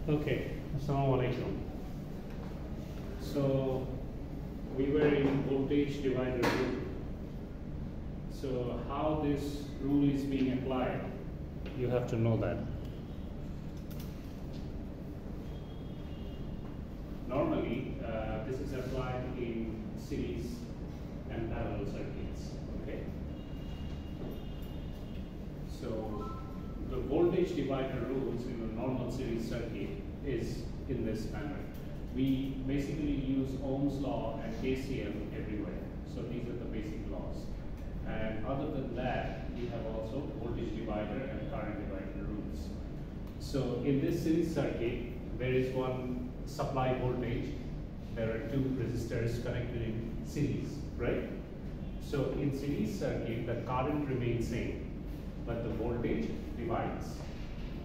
Okay, Assalamu alaikum. So we were in voltage divider rule. So how this rule is being applied, you have to know that. Normally, this is applied in series and parallel circuits. Okay. So the voltage divider rules in a normal series circuit is in this manner. We basically use Ohm's law and KCL everywhere. So these are the basic laws. And other than that, we have also voltage divider and current divider rules. So in this series circuit, there is one supply voltage. There are two resistors connected in series, right? So in series circuit, the current remains same, but the voltage divides.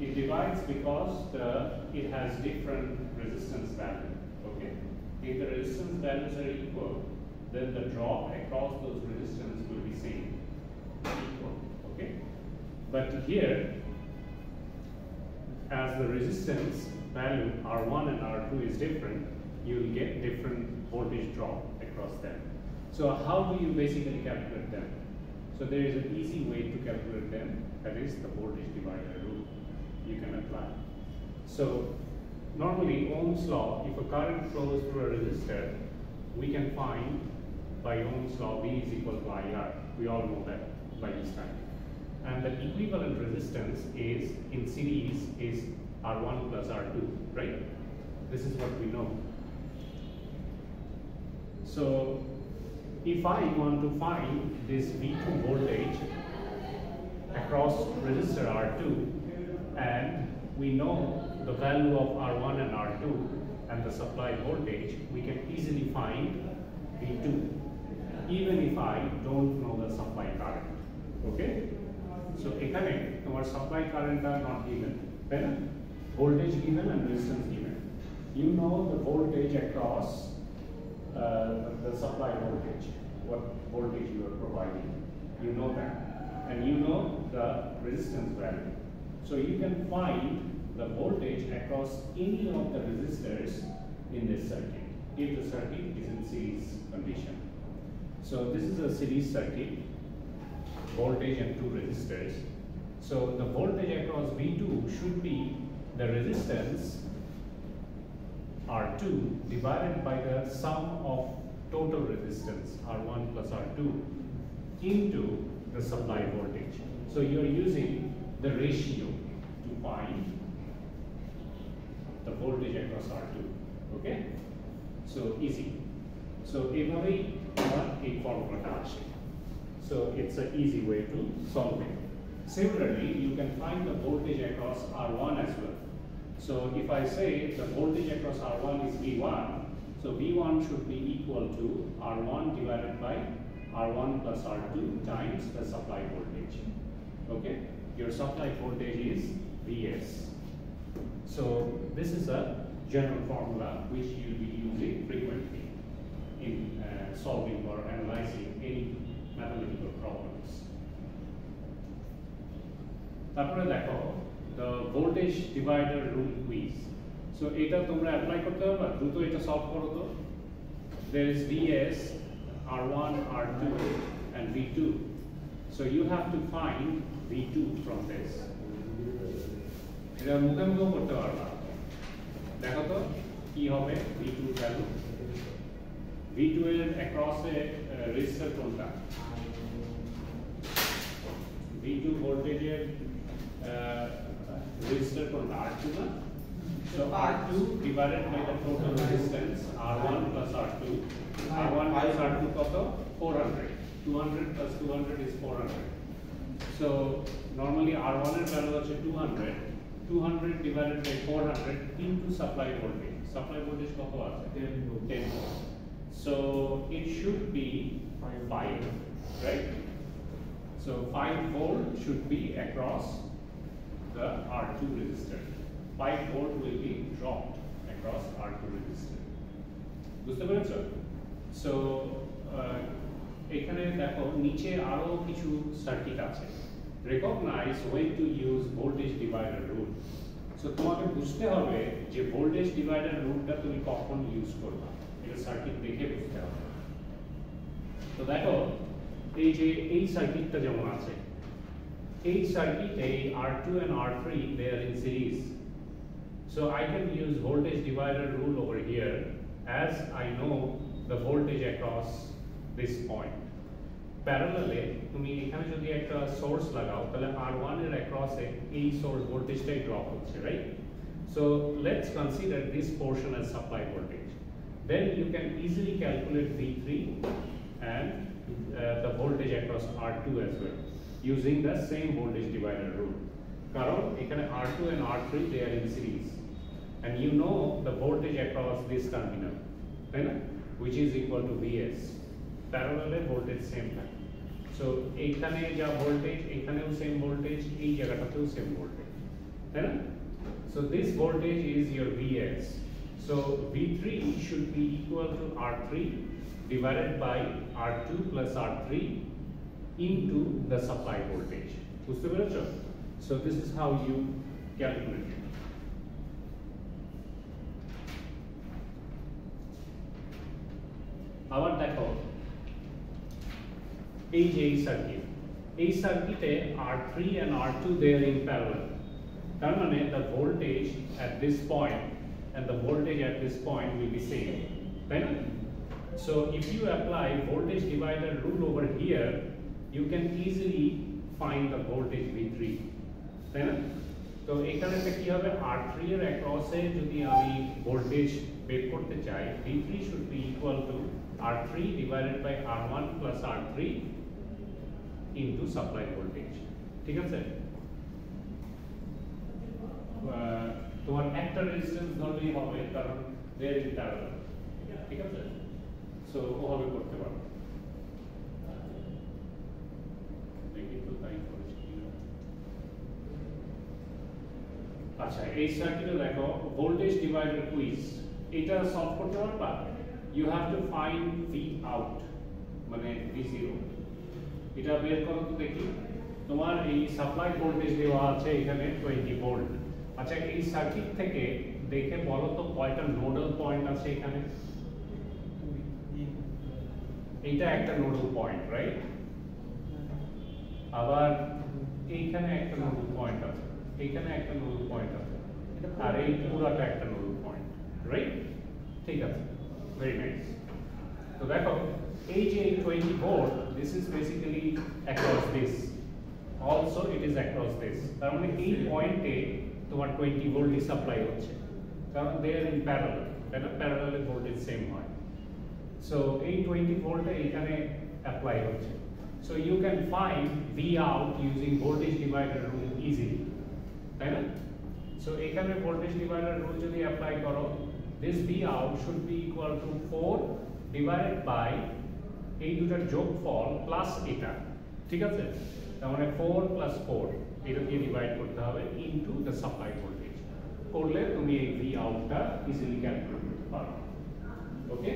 It divides because it has different resistance value. Okay. If the resistance values are equal, then the drop across those resistance will be same, equal. Okay. But here, as the resistance value R1 and R2 is different, you will get different voltage drop across them. So how do you basically calculate them? So there is an easy way to calculate them, that is the voltage divider rule you can apply. So normally Ohm's law, if a current flows through a resistor, we can find by Ohm's law V is equal to IR. We all know that by this time. And the equivalent resistance is in series is R1 plus R2, right? This is what we know. So if I want to find this V2 voltage across resistor R2, and we know the value of R1 and R2 and the supply voltage, we can easily find V2, even if I don't know the supply current. Okay? So ekhane tomar supply current are not given, then voltage given and resistance given. You know the voltage across the supply voltage, what voltage you are providing. You know that, and you know the resistance value. So you can find the voltage across any of the resistors in this circuit, if the circuit is in series condition. So this is a series circuit, voltage and two resistors. So the voltage across V2 should be the resistance R2 divided by the sum of total resistance R1 plus R2 into the supply voltage. So you are using the ratio to find the voltage across R2. Okay? So easy. So evaluate a formula. So it's an easy way to solve it. Similarly, you can find the voltage across R1 as well. So if I say the voltage across R1 is V1, so V1 should be equal to R1 divided by R1 plus R2 times the supply voltage. Okay? Your supply voltage is Vs. So this is a general formula which you'll be using frequently in solving or analyzing any mathematical problems. তারপরে দেখো the voltage divider rule quiz. So এটা তোমরা apply করতে পারবা, দ্রুত এটা solve করো তো. There is Vs, R1, R2 and V2. So you have to find V2 from this. এটা মুখে মুখে করতে পারবা. দেখো তো কি হবে V2 ভ্যালু. V2 এর across এ resistor কোনটা? V2 voltage এর resistor কোনটা? R2 না? So R2 divided by the total resistance R1 plus R2. R1 plus R2 কত? 400. 200 plus 200 is 400. So normally R1 এর value হচ্ছে 200. 200 divided by 400 into supply voltage. Supply voltage কত আছে? 10 volt. So it should be 5, right? So 5 volt should be across the R2 resistor. 5 volt will be dropped across R2 resistor. বুঝতে পেরেছো? So এখানে দেখো নিচে আরো কিছু সার্কিট আছে. Recognize when to use voltage divider rule. So তোমাকে বুঝতে হবে যে ভোল্টেজ ডিভাইডার রুলটা তুমি কখন ইউজ করবে, এটা সার্কিট দেখে বুঝতে হবে। তো দেখো এই যে এই সার্কিটটা যেমন আছে, এই সার্কিটে R2 and R3 they are in series, so I can use voltage divider rule over here as I know the voltage across this point. Parallelly তুমি এখানে যদি একটা সোর্স লাগাও তাহলে R1 এর across এ এই সোর্স ভোল্টেজটাই ড্রপ হচ্ছে, right? So let's consider this portion as supply voltage. Then you can easily calculate V3 and the voltage across R2 as well using the same voltage divider rule. কারণ এখানে R2 and R3 they are in series and you know the voltage across this terminal, তাই না? Which is equal to Vs. Parallel voltage same থাকে। So এইখানে যা voltage এখানেও same voltage, এই জায়গাটাতেও same voltage, তাই না? So this voltage is your Vs. So V3 should be equal to R3 divided by R2 plus R3 into the supply voltage. বুঝতে পেরেছো? So this is how you calculate it. আবার দেখো এই যে এই সার্কিটে R3 and R2 they are in parallel. তার মানে the voltage at this point and the voltage at this point will be same, তাই না? So if you apply voltage divider rule over here, you can easily find the voltage V3, তাই না? তো এখানে কি হবে, R3 এর across এ যদি আমি ভোল্টেজ বের করতে চাই, V3 should be equal to R3 divided by R1 plus R3 into supply voltage, ঠিক আছে? তোমার একটা রেজিস্ট্যান্স ধরলেই হবে কারণ they are in parallel, ঠিক আছে? সো ওভাবে করতে পারো। দেখি তো তাই করেছি কিনা। আচ্ছা এই সার্কিটে দেখো ভোল্টেজ ডিভাইডার কুইজ, এটা সলভ করতে পারবা। You have to find V out মানে V0, এটা বের করো তো দেখি। তোমার এই সাপ্লাই ভোল্টেজ দেওয়া আছে এখানে 20 ভোল্ট। আচ্ছা এই সার্কিট থেকে দেখে বলো তো কয়টা নোডাল পয়েন্ট আছে এখানে? এইটা একটা নোডাল পয়েন্ট, রাইট? আবার এইখানে একটা নোডাল পয়েন্ট আছে, এইখানে একটা নোডাল পয়েন্ট আছে, আর এই পুরোটা একটা নোডাল পয়েন্ট, রাইট? ঠিক আছে, ভেরি নাইস। তো দেখো এই যে 20 volt, this is basically across this, also it is across this. তার মানে এই পয়েন্টে তোমার 20 ভোল্টই সাপ্লাই হচ্ছে কারণ দে আর ইন প্যারালাল, এটা প্যারালালে ভোল্টেজ সেম হয়। সো এই 20 ভোল্টে এখানে অ্যাপ্লাই হচ্ছে। So you can find V out using voltage divider rule easily, তাই না? সো এখানে ভোল্টেজ ডিভাইডার রুল যদি অ্যাপ্লাই করো, this V out should be equal to 4 divided by এই দুটার যোগফল প্লাস এটা, ঠিক আছে? তার মানে 4 প্লাস 4 এটা দিয়ে ডিভাইড করতে হবে ইনটু দ্য সাপ্লাই ভোল্টেজ, করলে তুমি এই ভি আউটটা ইজিলি ক্যালকুলেট করতে পারো। ওকে,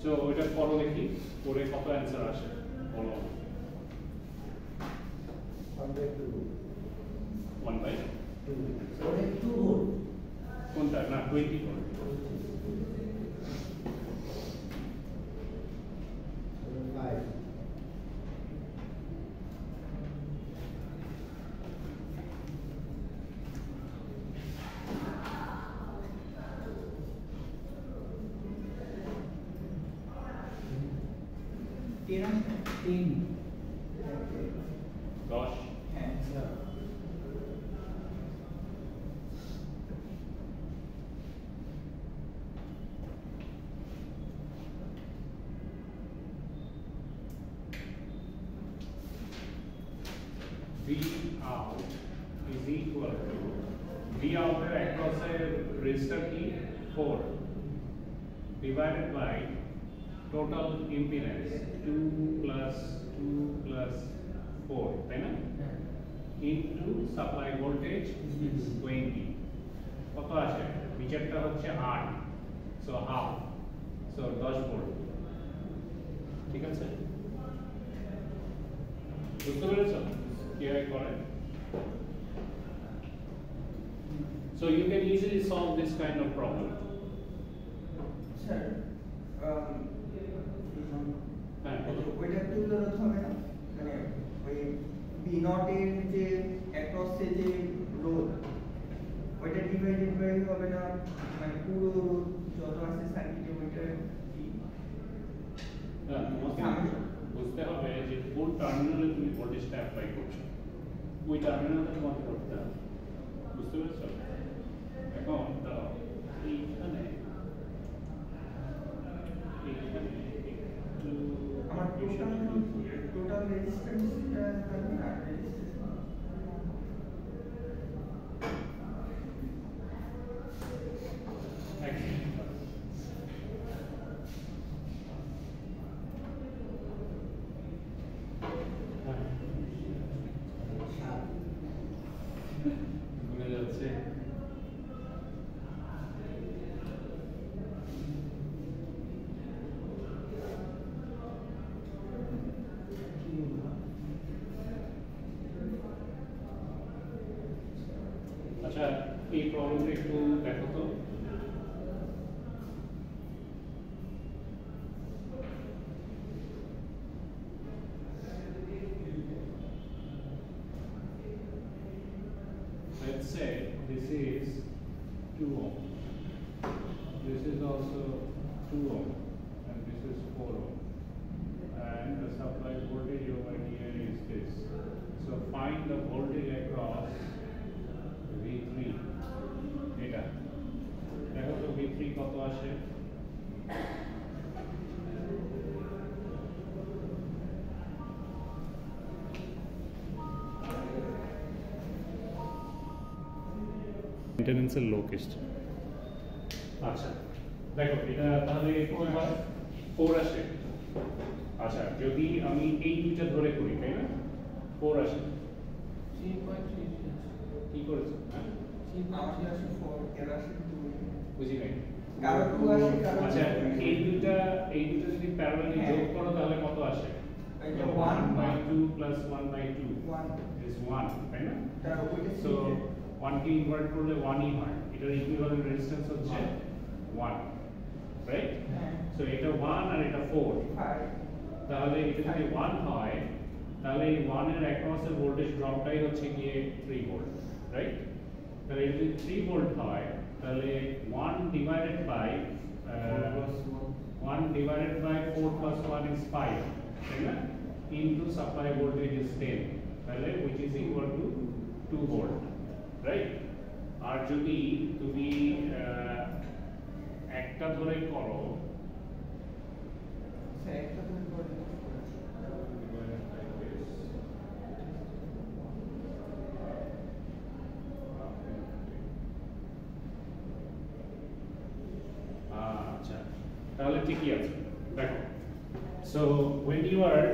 সো এটা করো দেখি, করে কত অ্যান্সার আসে বলো। 1/2 কোনটা? না 20 ভোল্ট। तीन 10 V out is equal to V out across a resistor key 4 divided by total impedance 2 plus 4, তাই না? into supply voltage 20 কত আসে? নিচেরটা হচ্ছে 8, so half, so 10 ভোল্ট, ঠিক আছে? বুঝতে পেরেছো কিভাবে করে? So you can easily solve this kind of problem. Sir, ওইটা তুলে ধরতে হবে না, মানে ওই B0 এর যে অ্যাক্রস এ যে রোধ ওইটা ডিভাইডেড বাই হবে না, মানে পুরো রোধ যত আছে সার্কিটে ওইটা কি তোমাকে বুঝতে হবে যে কোন টার্মিনালে তুমি ভোল্টেজটা অ্যাপ্লাই করছো, ওই টার্মিনালটা তোমাকে করতে হবে। বুঝতে পেরেছো? এখন দাঁড়াও, এইখানে একটু আমার টোটাল রেজিস্ট্যান্সটা থাকবে না, রেজিস্ট্যান্স ভুলে যাচ্ছে। আচ্ছা, এই প্রবলেমটা একটু দেখো তো। Let's say this is 2 ohm, this is also 2 ohm, and this is 4 ohm, and the supply voltage over here is this. So find the voltage across V3. এটা দেখো তো V3 কত আসে। মেইনটেনেন্সের লোকেস্ট। আচ্ছা দেখো এটা তাহলে 4 আসে। আচ্ছা যদি আমি এই দুইটা ধরে করি, তাই না, 4 আসে। 3.3 কি করেছো? আমার আসে 4 এর আসে 2, বুঝি নাই। কারো 2 আসে কারো আচ্ছা এই দুইটা যদি প্যারালালি যোগ করো তাহলে কত আসে? এটা 1/2 plus 1/2 is 1, তাই না? তার ওইটা So 1 কে ইনভার্ট করলে 1 ই হয়। এটার ইকুইভ্যালেন্ট রেজিস্ট্যান্স হচ্ছে 1, রাইট? সো এটা 1 আর এটা 4। তাহলে এটা যদি 1 হয় তাহলে এই 1 এর অ্যাক্রস এর ভোল্টেজ ড্রপটাই হচ্ছে গিয়ে 3 ভোল্ট, রাইট? তাহলে এটা যদি 3 ভোল্ট হয় তাহলে 1 divided by 4 plus 1 is 5, তাই না? Into supply voltage is 10, তাহলে which is equal to 2 volt, right? আর যদি তুমি একটা ধরে করো একটা ধরে করো আচ্ছা তাহলে ঠিকই আছে। দেখো so when you are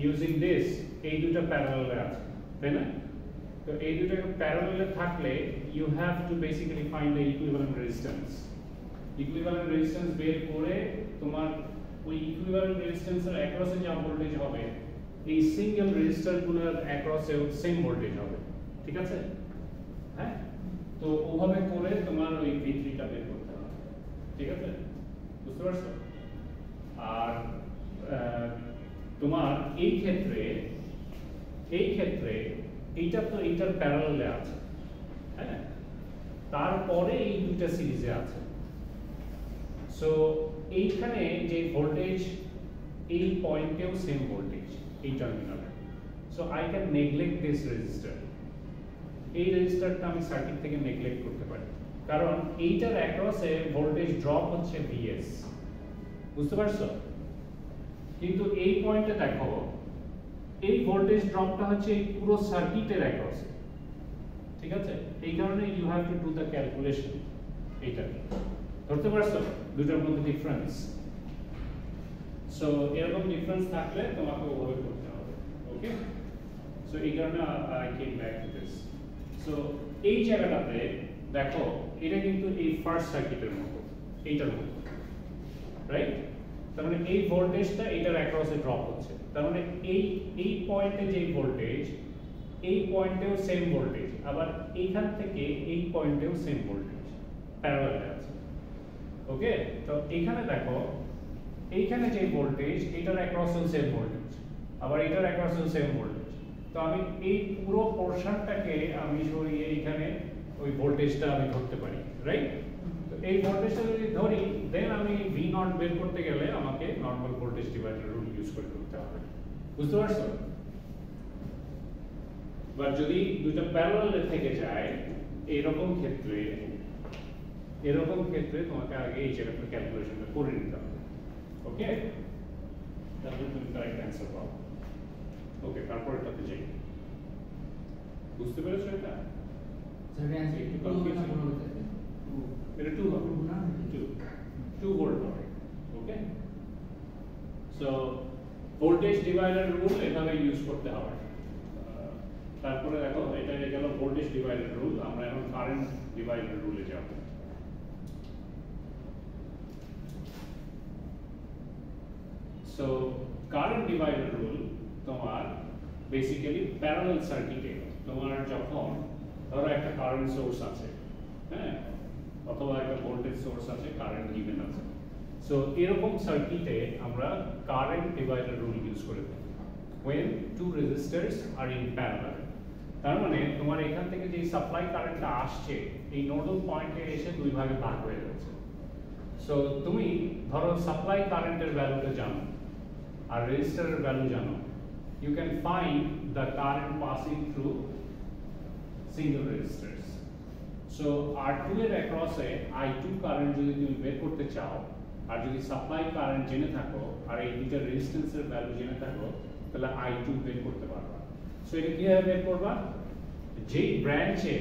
using this এই দুটো প্যারালালে আছে, তাই না? তো এই দুটো প্যারালালে থাকলে you have to basically find the equivalent resistance বের করে তোমার ওই equivalent resistance এর across এ যা ভোল্টেজ হবে এই সিঙ্গেল রেজিস্টার গুলোর across এও সেম ভোল্টেজ হবে, ঠিক আছে? হ্যাঁ, তো ওভাবে করে তোমার ওই V3 টা বের করতে হবে, ঠিক আছে? বুঝতে পারছো? আর তোমার এই ক্ষেত্রে এইটা তো এইটার প্যারালালে আছে, হ্যাঁ, তারপরে এই দুটো সিরিজে আছে। সো এইখানে যে ভোল্টেজ এই পয়েন্টেও সেম ভোল্টেজ এই টার্মিনালে, so I can neglect this register. এই রেজিস্টারটা আমি সার্কিট থেকে নেগলেক্ট করতে পারি কারণ এইটার অ্যাক্রসে ভোল্টেজ ড্রপ হচ্ছে Vs, বুঝতে পারছো? কিন্তু এই পয়েন্টে দেখো এই ভোল্টেজ ড্রপটা হচ্ছে এই পুরো সার্কিটের অ্যাক্রসে, ঠিক আছে? এই কারণে you have to do the calculation. এইটা ধরতে পারছো দুটোর মধ্যে ডিফারেন্স? সো এরকম ডিফারেন্স থাকলে তোমাকে ওভাবে করতে হবে, ওকে? সো এই কারণে I came back to this. So এই জায়গাটাতে দেখো এটা কিন্তু এই ফার্স্ট সার্কিটের মতো, এইটার মতো, রাইট? তার মানে এই ভোল্টেজটা এটার অ্যাক্রসে ড্রপ হচ্ছে, তার মানে এই পয়েন্টে যে ভোল্টেজ এই পয়েন্টেও সেম ভোল্টেজ, আবার এইখান থেকে এই পয়েন্টেও সেম ভোল্টেজ প্যারালালে আছে। ওকে, তো এখানে দেখো এইখানে যে ভোল্টেজ এটার অ্যাক্রসেও সেম ভোল্টেজ, আবার এটার অ্যাক্রসেও সেম ভোল্টেজ। তো আমি এই পুরো পোরশনটাকে আমি সরিয়ে এইখানে ওই ভোল্টেজটা আমি ধরতে পারি, রাইট? তো এই ভোল্টেজটা যদি ধরি দেন আমি ভি নট বের করতে গেলে আমাকে normal voltage divider rule use করে করতে হবে। বুঝতে পারছো? বাট যদি দুটো প্যারালালে থেকে যায় এরকম ক্ষেত্রে তোমাকে আগে এই জায়গাটা ক্যালকুলেশনটা করে নিতে হবে। ওকে, তাহলে তুমি কারেক্ট অ্যান্সার পাও। ওকে, তারপর এটাতে যাই। বুঝতে পেরেছো এটা? স্যার অ্যান্সার একটু একটু confusing। কনফিউশন হয়ে গেছে। এটা 2 হবে, 2 ভোল্ট হবে। ওকে, সো ভোল্টেজ ডিভাইডার রুল এভাবে ইউজ করতে হবে। তারপরে দেখো এটা গেল ভোল্টেজ ডিভাইডার রুল, আমরা এখন কারেন্ট ডিভাইডার রুলে যাব। সো কারেন্ট ডিভাইডার রুল তোমার বেসিক্যালি প্যারালাল সার্কিটে তোমার যখন ধরো একটা কারেন্ট সোর্স আছে, হ্যাঁ, অথবা একটা ভোল্টেজ সোর্স আছে, কারেন্ট গিভেন আছে, সো এরকম সার্কিটে আমরা কারেন্ট ডিভাইডার রুল ইউজ করে থাকি when two resistors are in parallel। তার মানে তোমার এখান থেকে যে সাপ্লাই কারেন্টটা আসছে এই নোডাল পয়েন্টে এসে দুই ভাগে ভাগ হয়ে যাচ্ছে। সো তুমি ধরো সাপ্লাই কারেন্টের ভ্যালুটা জানো আর রেজিস্টারের ভ্যালু জানো, you can find the current passing through single resistors। So R2 এর অ্যাক্রসে I2 কারেন্ট যদি তুমি বের করতে চাও আর যদি সাপ্লাই কারেন্ট জেনে থাকো আর এই দুটো রেজিস্ট্যান্সের ভ্যালু জেনে থাকো তাহলে I2 বের করতে পারবা। সো এটা কিভাবে বের করবা? যেই ব্রাঞ্চে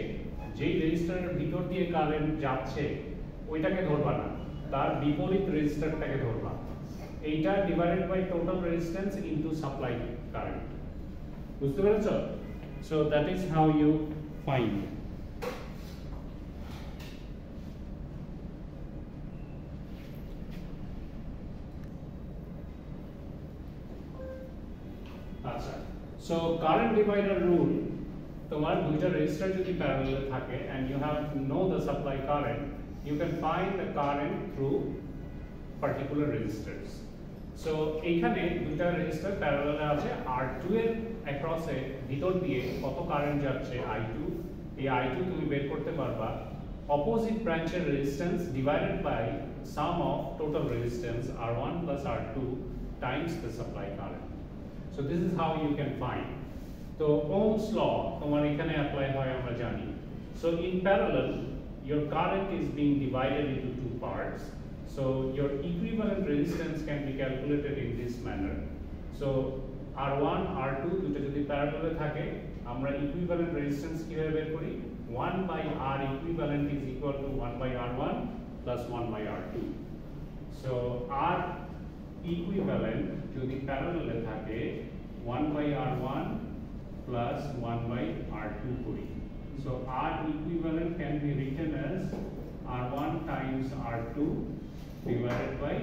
যেই রেজিস্টারের ভিতর দিয়ে কারেন্ট যাচ্ছে ওইটাকে ধরবা না, তার বিপরীত রেজিস্টারটাকে ধরবা। এইটা divided by total resistance into supply current. বুঝতে পেরেছো? So that is how you find. আচ্ছা, সো কারেন্ট ডিভাইডার রুল তোমার দুইটা রেজিস্টার যদি প্যারালালে থাকে and you have to know the supply current, you can find the current through particular resistors। So এইখানে দুইটা register প্যারালালে আছে, R2 এর অ্যাক্রসে ভিতর দিয়ে কত কারেন্ট যাচ্ছে I2, এই I2 তুমি বের করতে পারবা অপোজিট ব্রাঞ্চের resistance divided by sum of total resistance R1 plus R2 times the supply current। So this is how you can find। তো Ohm's law তোমার এখানে অ্যাপ্লাই হয় আমরা জানি। So in parallel your current is being divided into two parts, so your equivalent resistance can be calculated in this manner। So R1 R2 দুটো যদি প্যারালালে থাকে আমরা ইকুইভ্যালেন্ট রেজিস্ট্যান্স কিভাবে বের করি? 1 by R equivalent is equal to 1 by R1 plus 1 by R2। So R equivalent যদি প্যারালালে থাকে 1 by R1 plus 1 by R2 করি। So R equivalent can be written as R1 times R2 divided by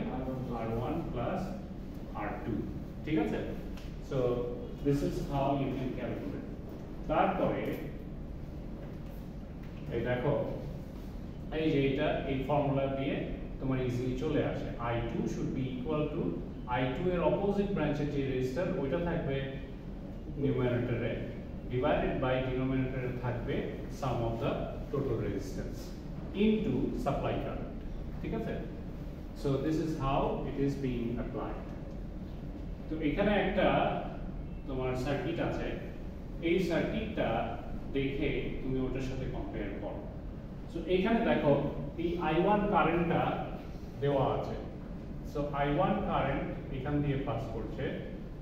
R1 plus R2। ঠিক আছে? So this is how you can calculate। তারপরে এই দেখো এই যে এটা এই ফর্মুলা দিয়ে তোমার ইজিলি চলে আসে I2 should be equal to I2 এর অপোজিট ব্রাঞ্চের যে রেজিস্টার ওইটা থাকবে নিউমারেটরে ডিভাইডেড বাই ডিনোমিনেটরে থাকবে sum of the total resistance into supply current. ঠিক আছে? So this is how it is being applied. তো এখানে একটা তোমার সার্কিট আছে, এই সার্কিটটা দেখে তুমি ওটার সাথে কম্পেয়ার করো। সো এখানে দেখো এই I1 কারেন্টটা দেওয়া আছে। সো I1 কারেন্ট এখান দিয়ে পাস করছে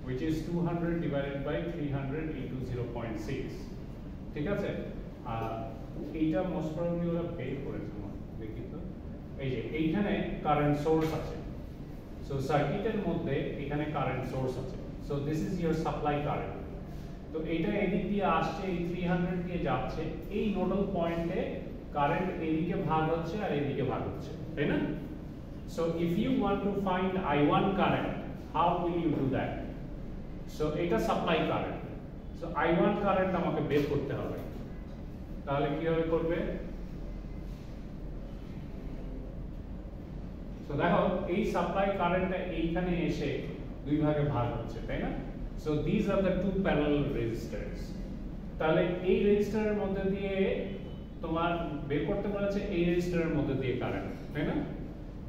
which is 200 divided by 300 into 0.6। ঠিক আছে? এইটা মোস্ট প্রবাবলি ওরা বের করেছে, দেখি তো এই যে এইখানে কারেন্ট সোর্স আছে। সো সার্কিটের মধ্যে এখানে কারেন্ট সোর্স আছে। So this is your supply current. তো এইটা এদিক দিয়ে আসছে, এই 300 দিয়ে যাচ্ছে, এই নোডাল পয়েন্টে কারেন্ট এদিকে ভাগ হচ্ছে আর এদিকে ভাগ হচ্ছে, তাই না? So if you want to find I1 current, how will you do that? So এটা supply current, so I1 current আমাকে বের করতে হবে, তাহলে কিভাবে করবে? সো দেখো এই সাপ্লাই কারেন্টটা এইখানে এসে দুই ভাগে ভাগ হচ্ছে, তাই না? So this are the two parallel resistance. তাহলে এই রেজিস্ট্যান্সের মধ্যে দিয়ে তোমার বের করতে বলেছে এই রেজিস্ট্যান্সের মধ্যে দিয়ে কারেন্ট, তাই না?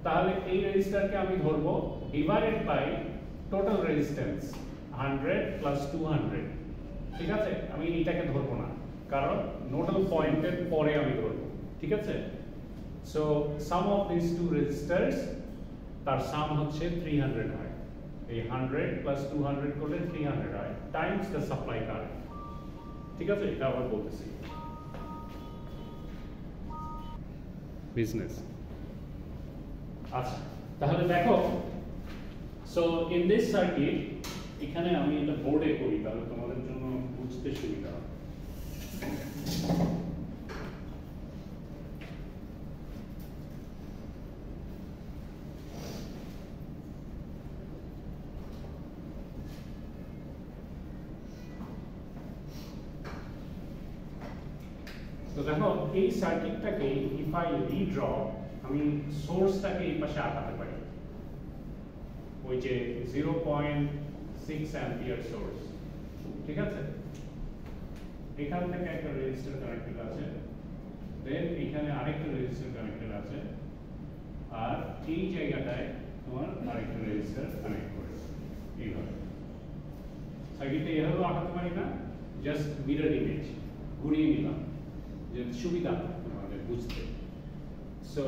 তাহলে এই রেজিস্ট্যান্সকে আমি ধরবো divided by total resistance 100 plus 200, ঠিক আছে? আমি এটাকে ধরবো না, কারণ নোডাল পয়েন্টের পরে আমি ধরবো, ঠিক আছে? So sum of this two resistors, তার সাম হচ্ছে 300 হয়। এই 100 প্লাস 200 করলে 300 হয়, টাইমস দ্য সাপ্লাই কারেন্ট, ঠিক আছে? এটা আবার বলতেছি বিজনেস। আচ্ছা, তাহলে দেখো, সো ইন দিস সার্কিট, এখানে আমি এটা বোর্ডে করি তাহলে তোমাদের জন্য বুঝতে সুবিধা হবে। তো দেখো এই সার্কিটটাকে ইফ আই রিড্র, আমি সোর্সটাকে এই পাশে আঁকাতে পারি, ওই যে 0.6 অ্যাম্পিয়ার সোর্স, ঠিক আছে? এখান থেকে একটা রেজিস্টর কানেক্টেড আছে, দেন এখানে আরেকটা রেজিস্টর কানেক্টেড আছে, আর এই জায়গাটায় তোমার আরেকটা রেজিস্টর কানেক্ট করে এইভাবে। সার্কিটটা এভাবে আঁকাতে পারি না, জাস্ট মিরর ইমেজ ঘুরিয়ে নিলাম যে সুবিধা তোমাদের বুঝতে। সো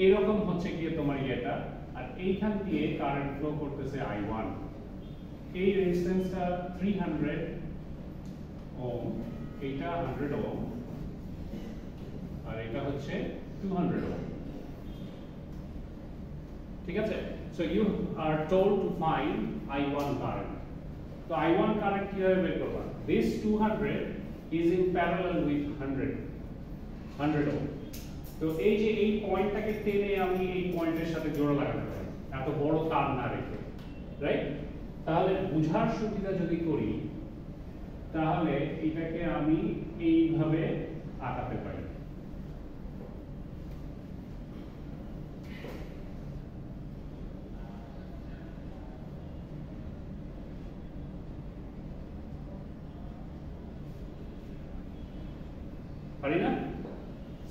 এরকম হচ্ছে গিয়ে তোমার এটা, আর এইখান দিয়ে কারেন্ট ফ্লো করতেছে I1। এই রেজিস্ট্যান্সটা 300 ওহম, এটা 100 ওহম, আর এটা হচ্ছে 200 ওহম, ঠিক আছে? So you are told to find I1 current. তো I1 কারেন্ট কিভাবে বের করবা? This 200 is in parallel with 100 ohm. তো এই যে এই পয়েন্টটাকে টেনে আমি এই পয়েন্টের সাথে জোড়া লাগাতে পারি, এত বড় তার না রেখে, রাইট? তাহলে বুঝার সুবিধা যদি করি, তাহলে এটাকে আমি এইভাবে আঁকাতে পারি। পারি না?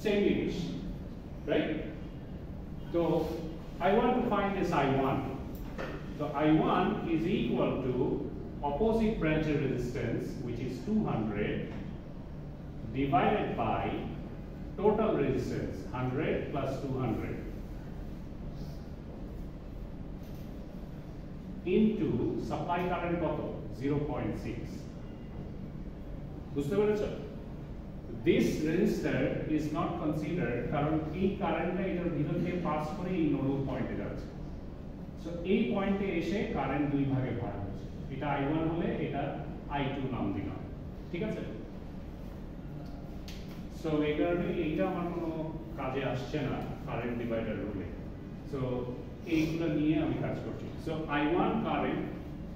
সেম জিনিস, রাইট? তো I want to find this I1. So I1 is equal to opposite branch resistance, which is 200, divided by total resistance 100 plus 200 into supply current কত? 0.6. বুঝতে পেরেছো? This resistor is not considered কারণ এই কারেন্টটা এটার ভিতর দিয়ে পাস করে এই নোডাল পয়েন্টে যাচ্ছে। সো এই পয়েন্টে এসে কারেন্ট দুই ভাগে ভাগ হচ্ছে, এটা I1 হলে এটা I2 নাম দিলাম, ঠিক আছে? সো এই কারণে এইটা আমার কোনো কাজে আসছে না কারেন্ট ডিভাইডার রুলে। সো এইগুলো নিয়ে আমি কাজ করছি। So I1 current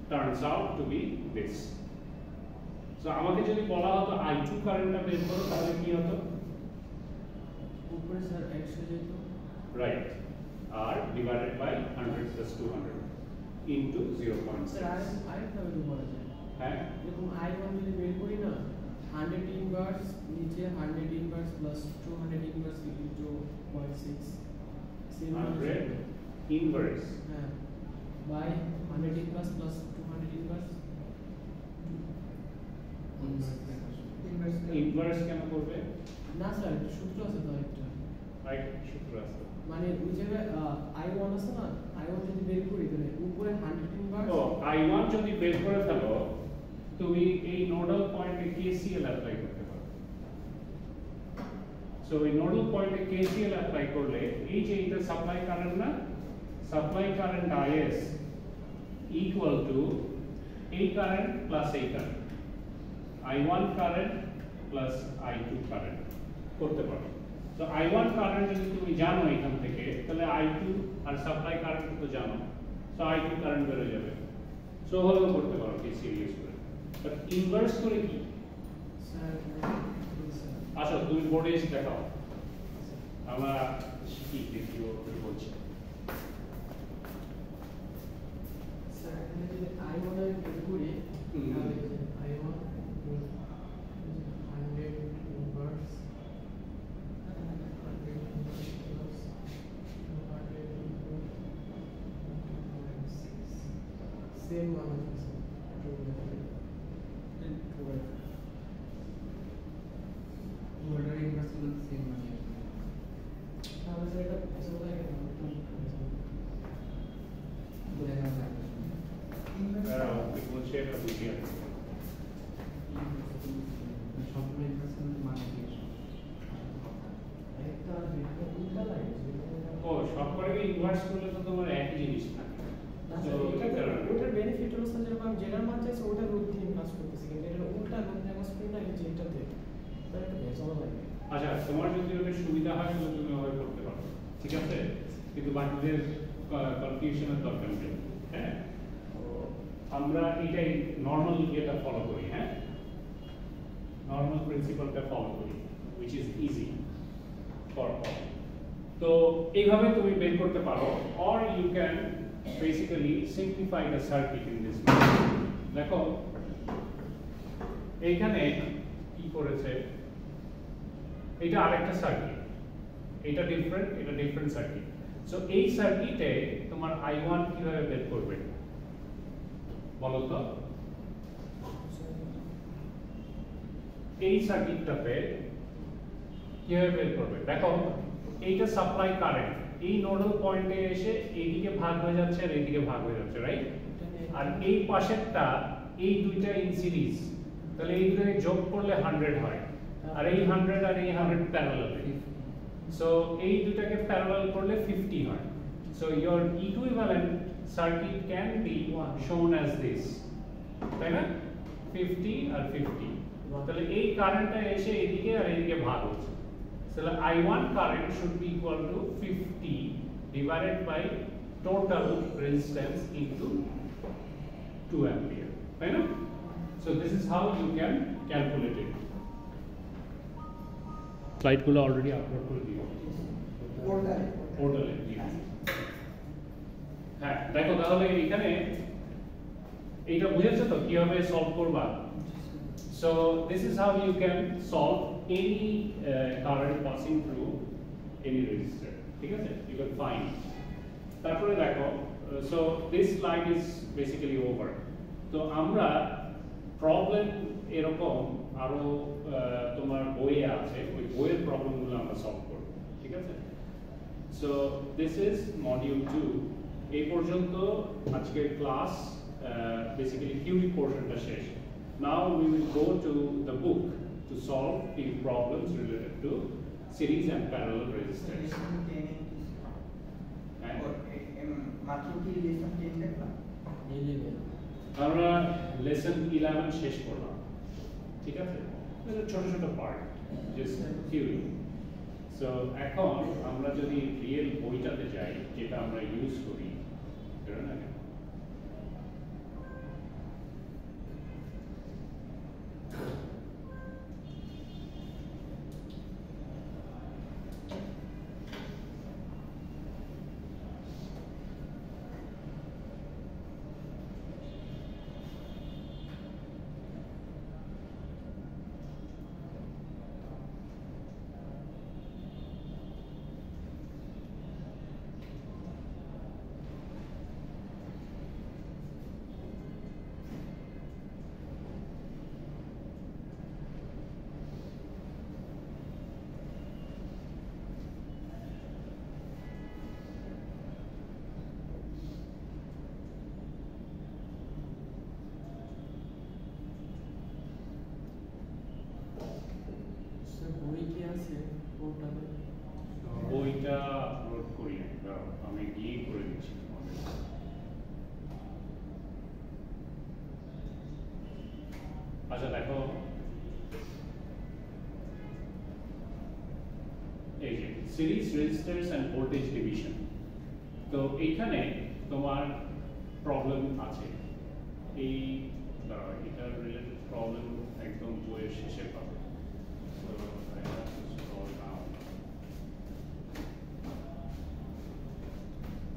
turns out to be this. So আমাকে যদি বলা হতো I2 কারেন্টটা বের করো, তাহলে কি হতো? উপরে স্যার 100 যেত, রাইট, আর divided by 100 plus 200 into 0.6। Sir আরেকটা বের করা যায়। হ্যাঁ, এরকম I1 যদি বের করি না, 100 ইনভার্স নিচে 100 inverse plus 200 inverse into 0.6 100 inverse, হ্যাঁ, by 100 inverse plus 200 inverse. Inverse কেন করবে? না স্যার সূত্র আছে তো একটা, রাইট, সূত্র আছে। মানে ওই জায়গায় I1 আছে না, I1 যদি বের করি তাহলে উপরে 100 ইনভার্স, ও I1 যদি বের করে ফেলো, তুমি এই নোডাল পয়েন্টে KCL অ্যাপ্লাই করতে পারো। সো এই নোডাল পয়েন্টে KCL অ্যাপ্লাই করলে এই যে এটা সাপ্লাই কারেন্ট না, supply current IS equal to এই কারেন্ট প্লাস এই current, I1 current plus I2 current করতে পারো। তো I1 কারেন্ট যদি তুমি জানো এখান থেকে, তাহলে I2 আর সাপ্লাই কারেন্ট তো জানো, সো I2 কারেন্ট বের হয়ে যাবে। সো হলেও করতে পারো KCL ইউজ করে। বাট ইনভার্স করে কি? আচ্ছা তুমি বোর্ডে এসে দেখাও, আমরা শিখি দেখি ও কি বলছে। স্যার এখানে যদি I1 এর বের করি তাহলে I1 100 ইনভার্স সেম মান আছে ওটার ইনভার্স গুলো সেম মানে তাহলে স্যার এটা পসিবল হয় কেন? দেখা যায় বলছে এটা বুঝি আছে সবগুলো ইনভার্স গুলো মানে কি? একটা উল্টা লাগে ও সব করে ইনভার্স করলে তো তোমার একই জিনিস থাকে। ওটার বেনিফিট হলো স্যার যেরকম আমি যেটার মান চাইছি ওটার রুট দিয়ে কাজ করতেছি, কিন্তু এটা উল্টা রুট দিয়ে কাজ করি না, এই যে এটাতে তার একটা ভেজাল লাগে। আচ্ছা তোমার যদি ওটা সুবিধা হয় তাহলে তুমি ওভাবে করতে পারো, ঠিক আছে, কিন্তু বাকিদের কনফিউশনের দরকার নেই। হ্যাঁ, তো আমরা এটাই নর্মাল ইয়েটা ফলো করি, হ্যাঁ নর্মাল প্রিন্সিপালটা ফলো করি, which is easy for all. তো এইভাবে তুমি বের করতে পারো, or you can basically simplify the circuit in this way. দেখো এইখানে কি করেছে, এটা আরেকটা সার্কিট, এটা ডিফারেন্ট সার্কিট। সো এই সার্কিটে তোমার I1 কিভাবে বের করবে বলো তো? এই সার্কিটটাতে কিভাবে বের করবে? দেখো এইটা সাপ্লাই কারেন্ট এই নোডাল পয়েন্টে এসে এইদিকে ভাগ হয়ে যাচ্ছে আর এইদিকে ভাগ হয়ে যাচ্ছে, রাইট? আর এই পাশেরটা এই দুইটা ইন সিরিজ, তাহলে এই দুটোকে যোগ করলে 100 হয়, আর এই 100 আর এই 100 প্যারালাল। সো এই দুটাকে প্যারালাল করলে 50 হয়। So your equivalent circuit can be shown as this, তাই না? 50 আর 50, তাহলে এই কারেন্টটা এসে এইদিকে আর এইদিকে ভাগ হচ্ছে। So I1 current should be equal to 50 divided by total resistance into 2 ampere, right? So this is how you can calculate it. Slide gulo already upload করে দিও পোর্টালে। হ্যাঁ দেখো তাহলে এখানে এইটা বুঝেছো তো কিভাবে সলভ করবা? So this is how you can solve any current passing through any resistor, ঠিক আছে? You can find. তারপরে দেখো, so this slide is basically over. তো আমরা প্রবলেম এরকম আরো তোমার বইয়ে আছে, ওই বইয়ের প্রবলেমগুলো আমরা সলভ করব, ঠিক আছে? So this is module 2. এই পর্যন্ত আজকের ক্লাস basically theory portionটা শেষ. Now we will go to the book to solve few problems related to series and parallel resistors. আমরা লেসন 11 শেষ করলাম, ঠিক আছে? ছোট ছোট পার্ট, জাস্ট থিওরি। সো এখন আমরা যদি রিয়েল বইটাতে যাই যেটা আমরা ইউজ করি, না বইটা আপলোড করি না, আমি গিয়ে করে দিচ্ছি তোমাদের। আচ্ছা দেখো এই যে series registers and voltage division, তো এইখানে তোমার প্রবলেম আছে। এই এটার রিলেটেড প্রবলেম একদম বইয়ের শেষে পাবে। So I have to scroll down.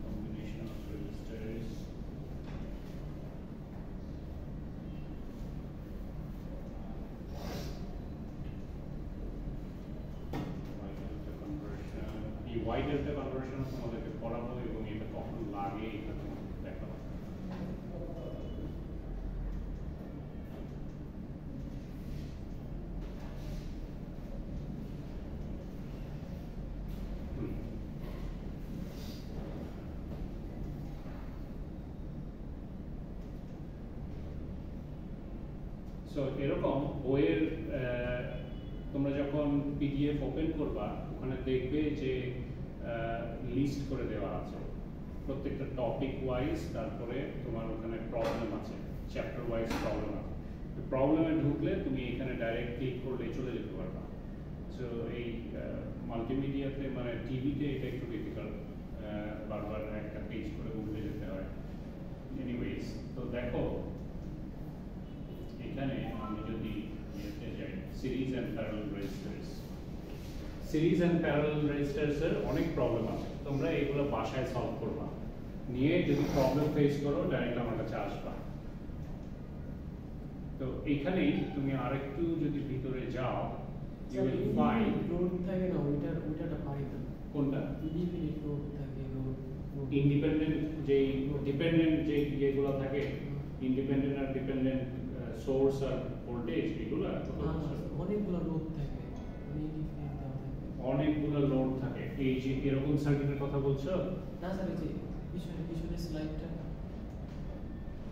Combination of resistors. এই y delta conversion তোমাদেরকে পড়াবো এবং এটা কখন লাগে এটা তোমাদের দেখাবো। সো এরকম বইয়ের তোমরা যখন পিডিএফ ওপেন করবা ওখানে দেখবে যে লিস্ট করে দেওয়া আছে প্রত্যেকটা টপিক ওয়াইজ, তারপরে তোমার ওখানে প্রবলেম আছে, চ্যাপ্টার ওয়াইজ প্রবলেম আছে। প্রবলেমে ঢুকলে তুমি এখানে ডাইরেক্ট ক্লিক করলে চলে যেতে পারবা। সো এই মাল্টিমিডিয়াতে মানে টিভিতে এটা একটু ডিফিকাল্ট, বারবার একটা পেজ করে উঠে যেতে হয়। এনিওয়েজ, তো দেখো এখানে আমি যদি ইয়েতে যাই series and parallel registers, series and parallel registers এর অনেক প্রবলেম আছে, তোমরা এগুলো বাসায় সলভ করবা, নিয়ে যদি প্রবলেম ফেস করো ডাইরেক্ট আমার কাছে আসবা। তো এখানেই তুমি আরেকটু যদি ভিতরে যাও you will find লোড থাকে না ওইটাটা পারি না। কোনটা ইন্ডিপেন্ডেন্ট লোড থাকে, লোড ইন্ডিপেন্ডেন্ট যেই ডিপেন্ডেন্ট যে ইয়েগুলো থাকে, ইন্ডিপেন্ডেন্ট আর ডিপেন্ডেন্ট সোর্স আর ভোল্টেজ এগুলো অনেকগুলো লোড থাকে, অনেকগুলো লোড থাকে। এই যে এরকম সার্কিটের কথা বলছো না স্যার, এই যে পিছনে স্লাইডটা,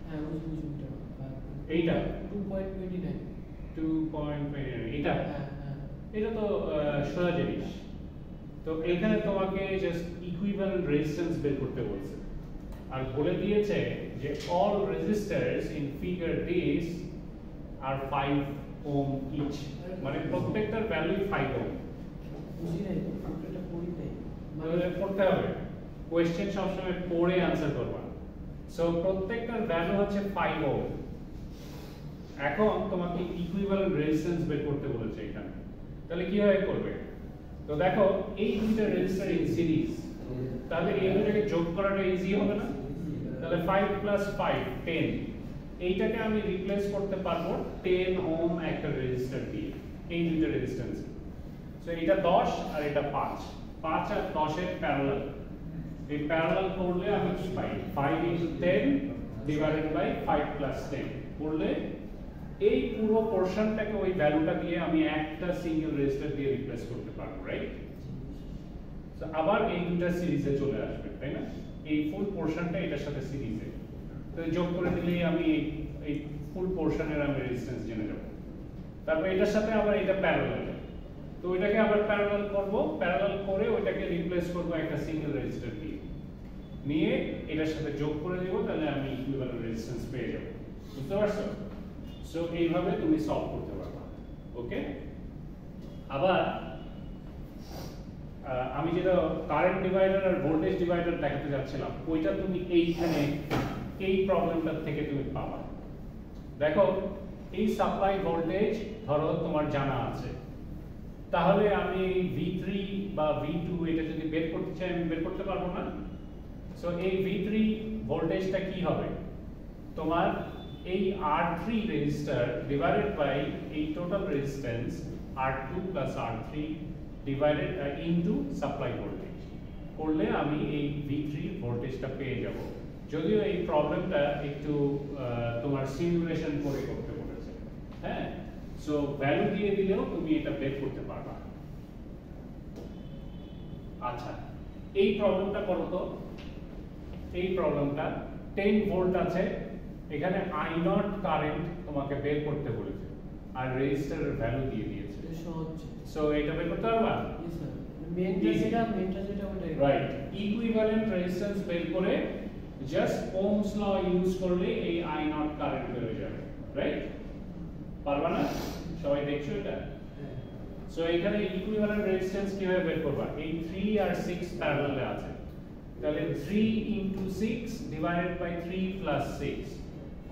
হ্যাঁ ওই বুঝুনটা এইটা 2.29 এটা হ্যাঁ এটা তো সোজা জিনিস। তো এখানে তোমাকে জাস্ট ইকুইভ্যালেন্ট রেজিস্ট্যান্স বের করতে বলছে আর বলে দিয়েছে যে all resistors in figure this are 5 ohm each, মানে প্রত্যেকটার ভ্যালু 5 ওহম। বুঝি নাই, এটা পড়ি নাই, মানে পড়তে হবে, কোশ্চেন সবসময় পড়ে আনসার করবা। সো প্রত্যেকটার ভ্যালু হচ্ছে 5 ওহম। এখন তোমাকে ইকুইভ্যালেন্ট রেজিস্ট্যান্স বের করতে বলেছে এখানে, তাহলে কিভাবে করবে? তো দেখো এই দুইটা রেজিস্টার ইন সিরিজ, তাহলে এই দুটোকে যোগ করাটা ইজি হবে না? তাহলে 5 প্লাস 5 10, এইটাকে আমি রিপ্লেস করতে পারবো 10 ওহম একটা রেজিস্টার দিয়ে, এই দুইটা রেজিস্ট্যান্স। সো এটা 10 আর এটা 5, 5 আর 10 এর প্যারালাল। এই প্যারালাল করলে আমি কি পাই? 5 into 10 divided by 5 plus 10 করলে এই পুরো পোরশনটাকে ওই ভ্যালুটা দিয়ে আমি একটা সিঙ্গেল রেজিস্টার দিয়ে রিপ্লেস করতে পারবো, রাইট? সো আবার এই দুটো সিরিজে চলে আসবে, তাই না? এই ফুল পোরশনটা এটার সাথে সিরিজে, তো যোগ করে দিলেই আমি এই ফুল পোরশনের আমি রেজিস্ট্যান্স জেনে যাব। তারপর এটার সাথে আবার এটা প্যারালাল, তো ওইটাকে আবার প্যারালাল করব, প্যারালাল করে ওইটাকে রিপ্লেস করব একটা সিঙ্গেল রেজিস্টার দিয়ে, নিয়ে এটার সাথে যোগ করে দেব, তাহলে আমি ইকুইভ্যালেন্ট রেজিস্ট্যান্স পেয়ে যাব। বুঝতে পারছো? সো এইভাবে তুমি সলভ করতে পারবা। ওকে, আবার আমি যেটা কারেন্ট ডিভাইডার আর ভোল্টেজ ডিভাইডার দেখাতে যাচ্ছিলাম, ওইটা তুমি এইখানে এই প্রবলেমটা থেকে তুমি পাবা। দেখো এই সাপ্লাই ভোল্টেজ ধরো তোমার জানা আছে, তাহলে আমি V3 বা V2 এটা যদি বের করতে চাই আমি বের করতে পারবো না। সো এই V3 ভোল্টেজটা কি হবে? তোমার এই R3 রেজিস্টার ডিভাইডেড বাই এই total resistance R2 plus R3 divided into supply voltage করলে আমি এই V3 ভোল্টেজটা পেয়ে যাব। যদিও এই প্রবলেমটা একটু তোমার সিমুলেশন করে করতে বলেছে, হ্যাঁ। সো ভ্যালু দিয়ে দিলেও তুমি এটা বের করতে পারবা। আচ্ছা, এই প্রবলেমটা করো তো। এই প্রবলেমটা 10 ভোল্ট আছে, এখানে I0 কারেন্ট তোমাকে বের করতে বলেছে আর রেজিস্টারের ভ্যালু দিয়ে দিয়েছে। সো এটা বের করতে পারবা? মেইনটা যেটা ওটাই, রাইট। ইকুইভ্যালেন্ট রেজিস্ট্যান্স বের করে জাস্ট ওহমস ল ইউজ করলে এই I0 কারেন্ট বের হয়ে যাবে, রাইট? পারবা না? সবাই দেখছো এটা? সো এখানে ইকুইভ্যালেন্ট রেজিস্ট্যান্স কিভাবে বের করবা? এই 3 আর 6 প্যারালালে আছে, তাহলে 3 into 6 divided by 3 plus 6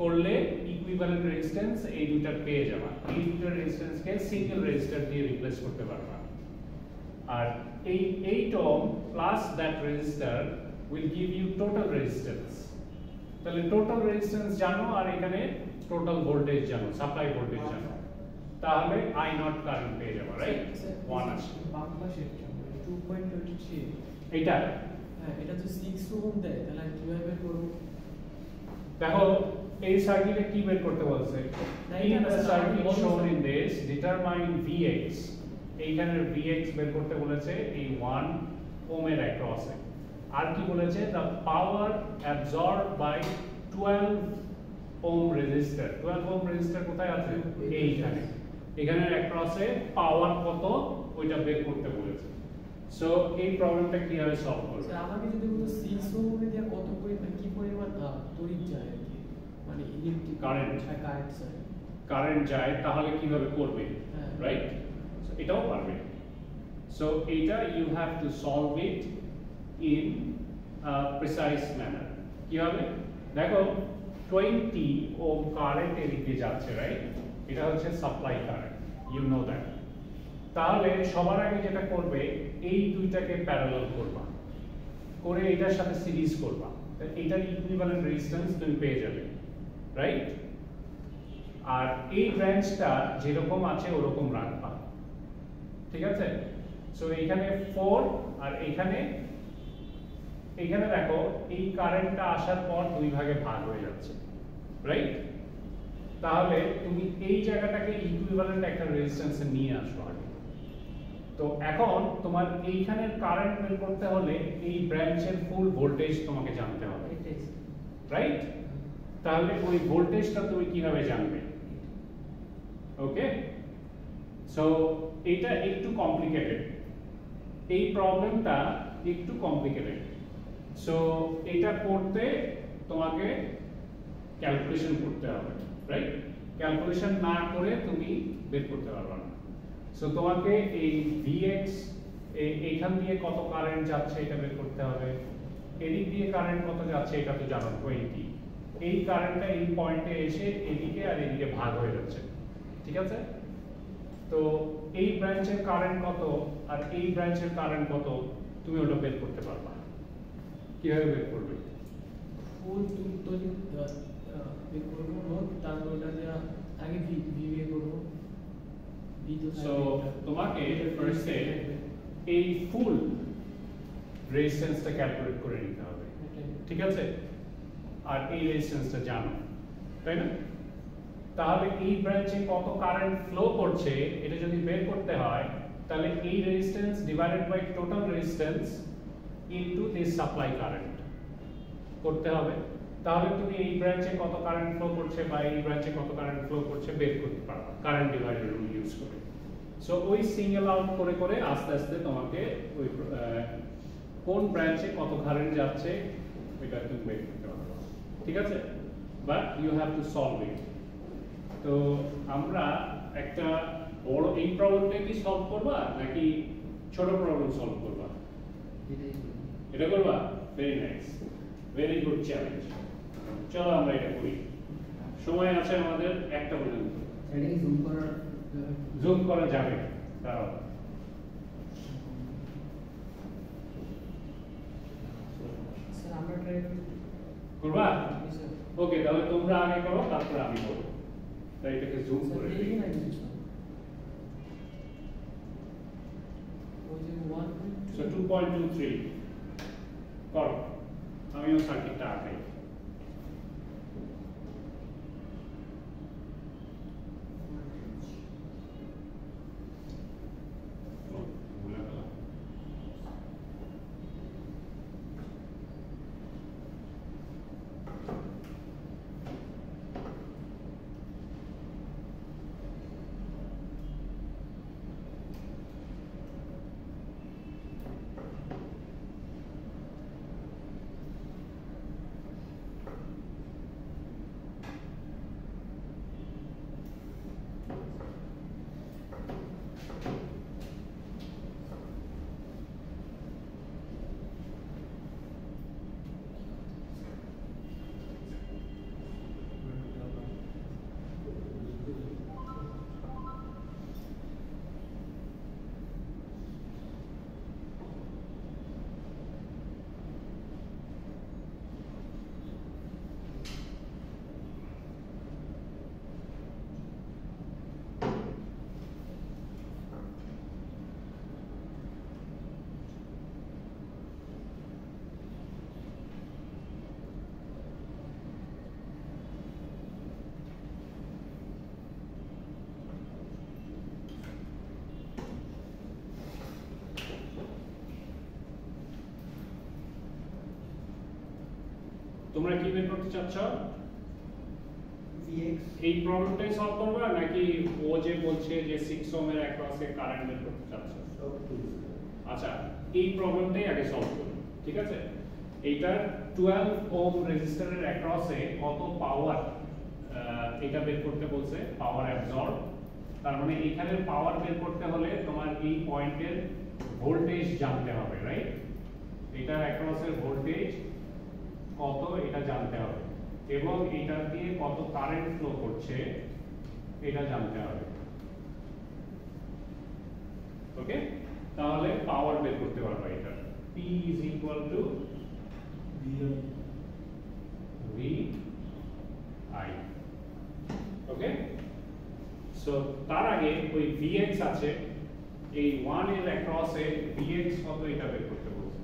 করলে ইকুইভ্যালেন্ট রেজিস্ট্যান্স এই দুইটার পেয়ে যাবা। এই দুইটা রেজিস্ট্যান্সকে সিঙ্গেল রেজিস্টার দিয়ে রিপ্লেস করতে পারবা। আর এই 8 ohm plus that resistor will give you total resistance. তাহলে টোটাল রেজিস্ট্যান্স জানো আর এখানে টোটাল ভোল্টেজ জানো, সাপ্লাই ভোল্টেজ জানো, তাহলে আই নট কারেন্ট পেয়ে যাবে, রাইট? 1 আসে। বাম পাশে 2.23 এইটা হ্যাঁ, এটা তো 6 ওহম দেয়, তাহলে কিভাবে করব? দেখো এই সার্কিটে কি বের করতে বলছে? In the circuit shown in this determine Vx, এইখানের Vx বের করতে বলেছে এই 1 ওহমের অ্যাক্রসে। আর কি বলেছে? the power absorbed by 12 ohm resistor। 12 ohm resistor কোথায় আছে? এইখানে। এখানের অ্যাক্রসে পাওয়ার কত ওইটা বের করতে বলেছে। সো এই প্রবলেমটা কিভাবে সলভ করবে? স্যার আমাকে যদি বলো 6 ওহমে দিয়ে কত পরিমাণ কি পরিমাণ তড়িৎ যায় আর কি, মানে ইলেকট্রিক কারেন্ট স্যার কারেন্ট যায়, তাহলে কিভাবে করবে, হ্যাঁ। রাইট? সো এটাও পারবে। সো এইটা you have to solve it in precise manner. কিভাবে? দেখো 20 ওহম কারেন্ট এদিকে যাচ্ছে, রাইট? এটা হচ্ছে supply current, you know that. তাহলে সবার আগে যেটা করবে এই দুইটাকে প্যারালাল করবা, করে এটার সাথে সিরিজ করবা, এটার ইকুইভ্যালেন্ট রেজিস্ট্যান্স তুমি পেয়ে যাবে, রাইট? আর এই ব্রাঞ্চটা যেরকম আছে ওরকম রাখবা, ঠিক আছে? সো এইখানে 4 আর এইখানে দেখো এই কারেন্টটা আসার পর দুই ভাগে ভাগ হয়ে যাচ্ছে, রাইট? তাহলে তুমি এই জায়গাটাকে ইকুইভ্যালেন্ট একটা রেজিস্ট্যান্সে নিয়ে আসো আগে। তো এখন তোমার এইখানের কারেন্ট বের করতে হলে এই ব্রাঞ্চের ফুল ভোল্টেজ তোমাকে জানতে হবে, রাইট? তাহলে ওই ভোল্টেজটা তুমি কিভাবে জানবে? ওকে, সো এটা একটু কমপ্লিকেটেড, এই প্রবলেমটা একটু কমপ্লিকেটেড। সো এটা করতে তোমাকে ক্যালকুলেশন করতে হবে, রাইট? ক্যালকুলেশন না করে তুমি বের করতে পারবে না। সো তোমাকে এই Vx এইখান দিয়ে কত কারেন্ট যাচ্ছে এটা বের করতে হবে, এদিক দিয়ে কারেন্ট কত যাচ্ছে এটা তো জানো 20। এই কারেন্টটা এই পয়েন্টে এসে এদিকে আর এদিকে ভাগ হয়ে যাচ্ছে, ঠিক আছে? তো এই ব্রাঞ্চের কারেন্ট কত আর এই ব্রাঞ্চের কারেন্ট কত তুমি ওটা বের করতে পারবা। কিভাবে বের করবে? ফুল তড়িৎ বের করব, মোট তারপর ওটা দিয়ে আগে ভি বের করব। সো তোমাকে ফার্স্টে এই ফুল রেজিস্ট্যান্সটা ক্যালকুলেট করে নিতে হবে, ঠিক আছে? আর এই রেজিস্ট্যান্সটা জানো, তাই না? তাহলে এই ব্রাঞ্চে কত কারেন্ট ফ্লো করছে এটা যদি বের করতে হয়, তাহলে এই resistance divided by total resistance into this supply current করতে হবে। তাহলে তুমি এই ব্রাঞ্চে কত কারেন্ট ফ্লো করছে বা এই ব্রাঞ্চে কত কারেন্ট ফ্লো করছে বের করতে পারবে কারেন্ট ডিভাইডার রুল ইউজ করে। সো ওই সিঙ্গেল আউট করে করে আস্তে আস্তে তোমাকে ওই কোন ব্রাঞ্চে কত কারেন্ট যাচ্ছে এটা তুমি বের করতে পারবে, ঠিক আছে? But you have to solve it. তো আমরা একটা বড় এই প্রবলেমটা কি সলভ করবা নাকি ছোট প্রবলেম সলভ করবা? এটা করবা? Very nice, very good challenge. চলো আমরা এটা করি। সময় আছে আমাদের 1টা পর্যন্ত। জুম করা যাবে, দাঁড়াও। স্যার আমরা ট্রাই করবা? স্যার ওকে, তাহলে তোমরা আগে করো তারপর আমি করব। তাই এটাকে জুম করে দিই। দেখি না কিছু ওই যে 1 সো 2.23 করো, আমিও সার্কিটটা আঁকাই। তোমরা কি বের করতে চাচ্ছ? Vx এই প্রবলেমটাই সলভ করবে নাকি ও যে বলছে যে 6 ওহমের অ্যাক্রসে কারেন্ট বের করতে চাচ্ছ? আচ্ছা, এই প্রবলেমটাই আগে সলভ করব, ঠিক আছে? এইটার 12 ওহম রেজিস্টরের অ্যাক্রসে কত পাওয়ার এটা বের করতে বলছে, পাওয়ার অ্যাবজর্ব। তার মানে এখানের পাওয়ার বের করতে হলে তোমার এই পয়েন্টের ভোল্টেজ জানতে হবে, রাইট? এটার অ্যাক্রসের ভোল্টেজ কত এটা জানতে হবে এবং এটা দিয়ে কত কারেন্ট ফ্লো করছে এটা জানতে হবে। ওকে, তাহলে পাওয়ার বের করতে পারবে এটা। P is equal to V I। Okay, so তার আগে ওই Vx আছে, এই 1 এর অ্যাক্রসে Vx কত এটা বের করতে বলছে।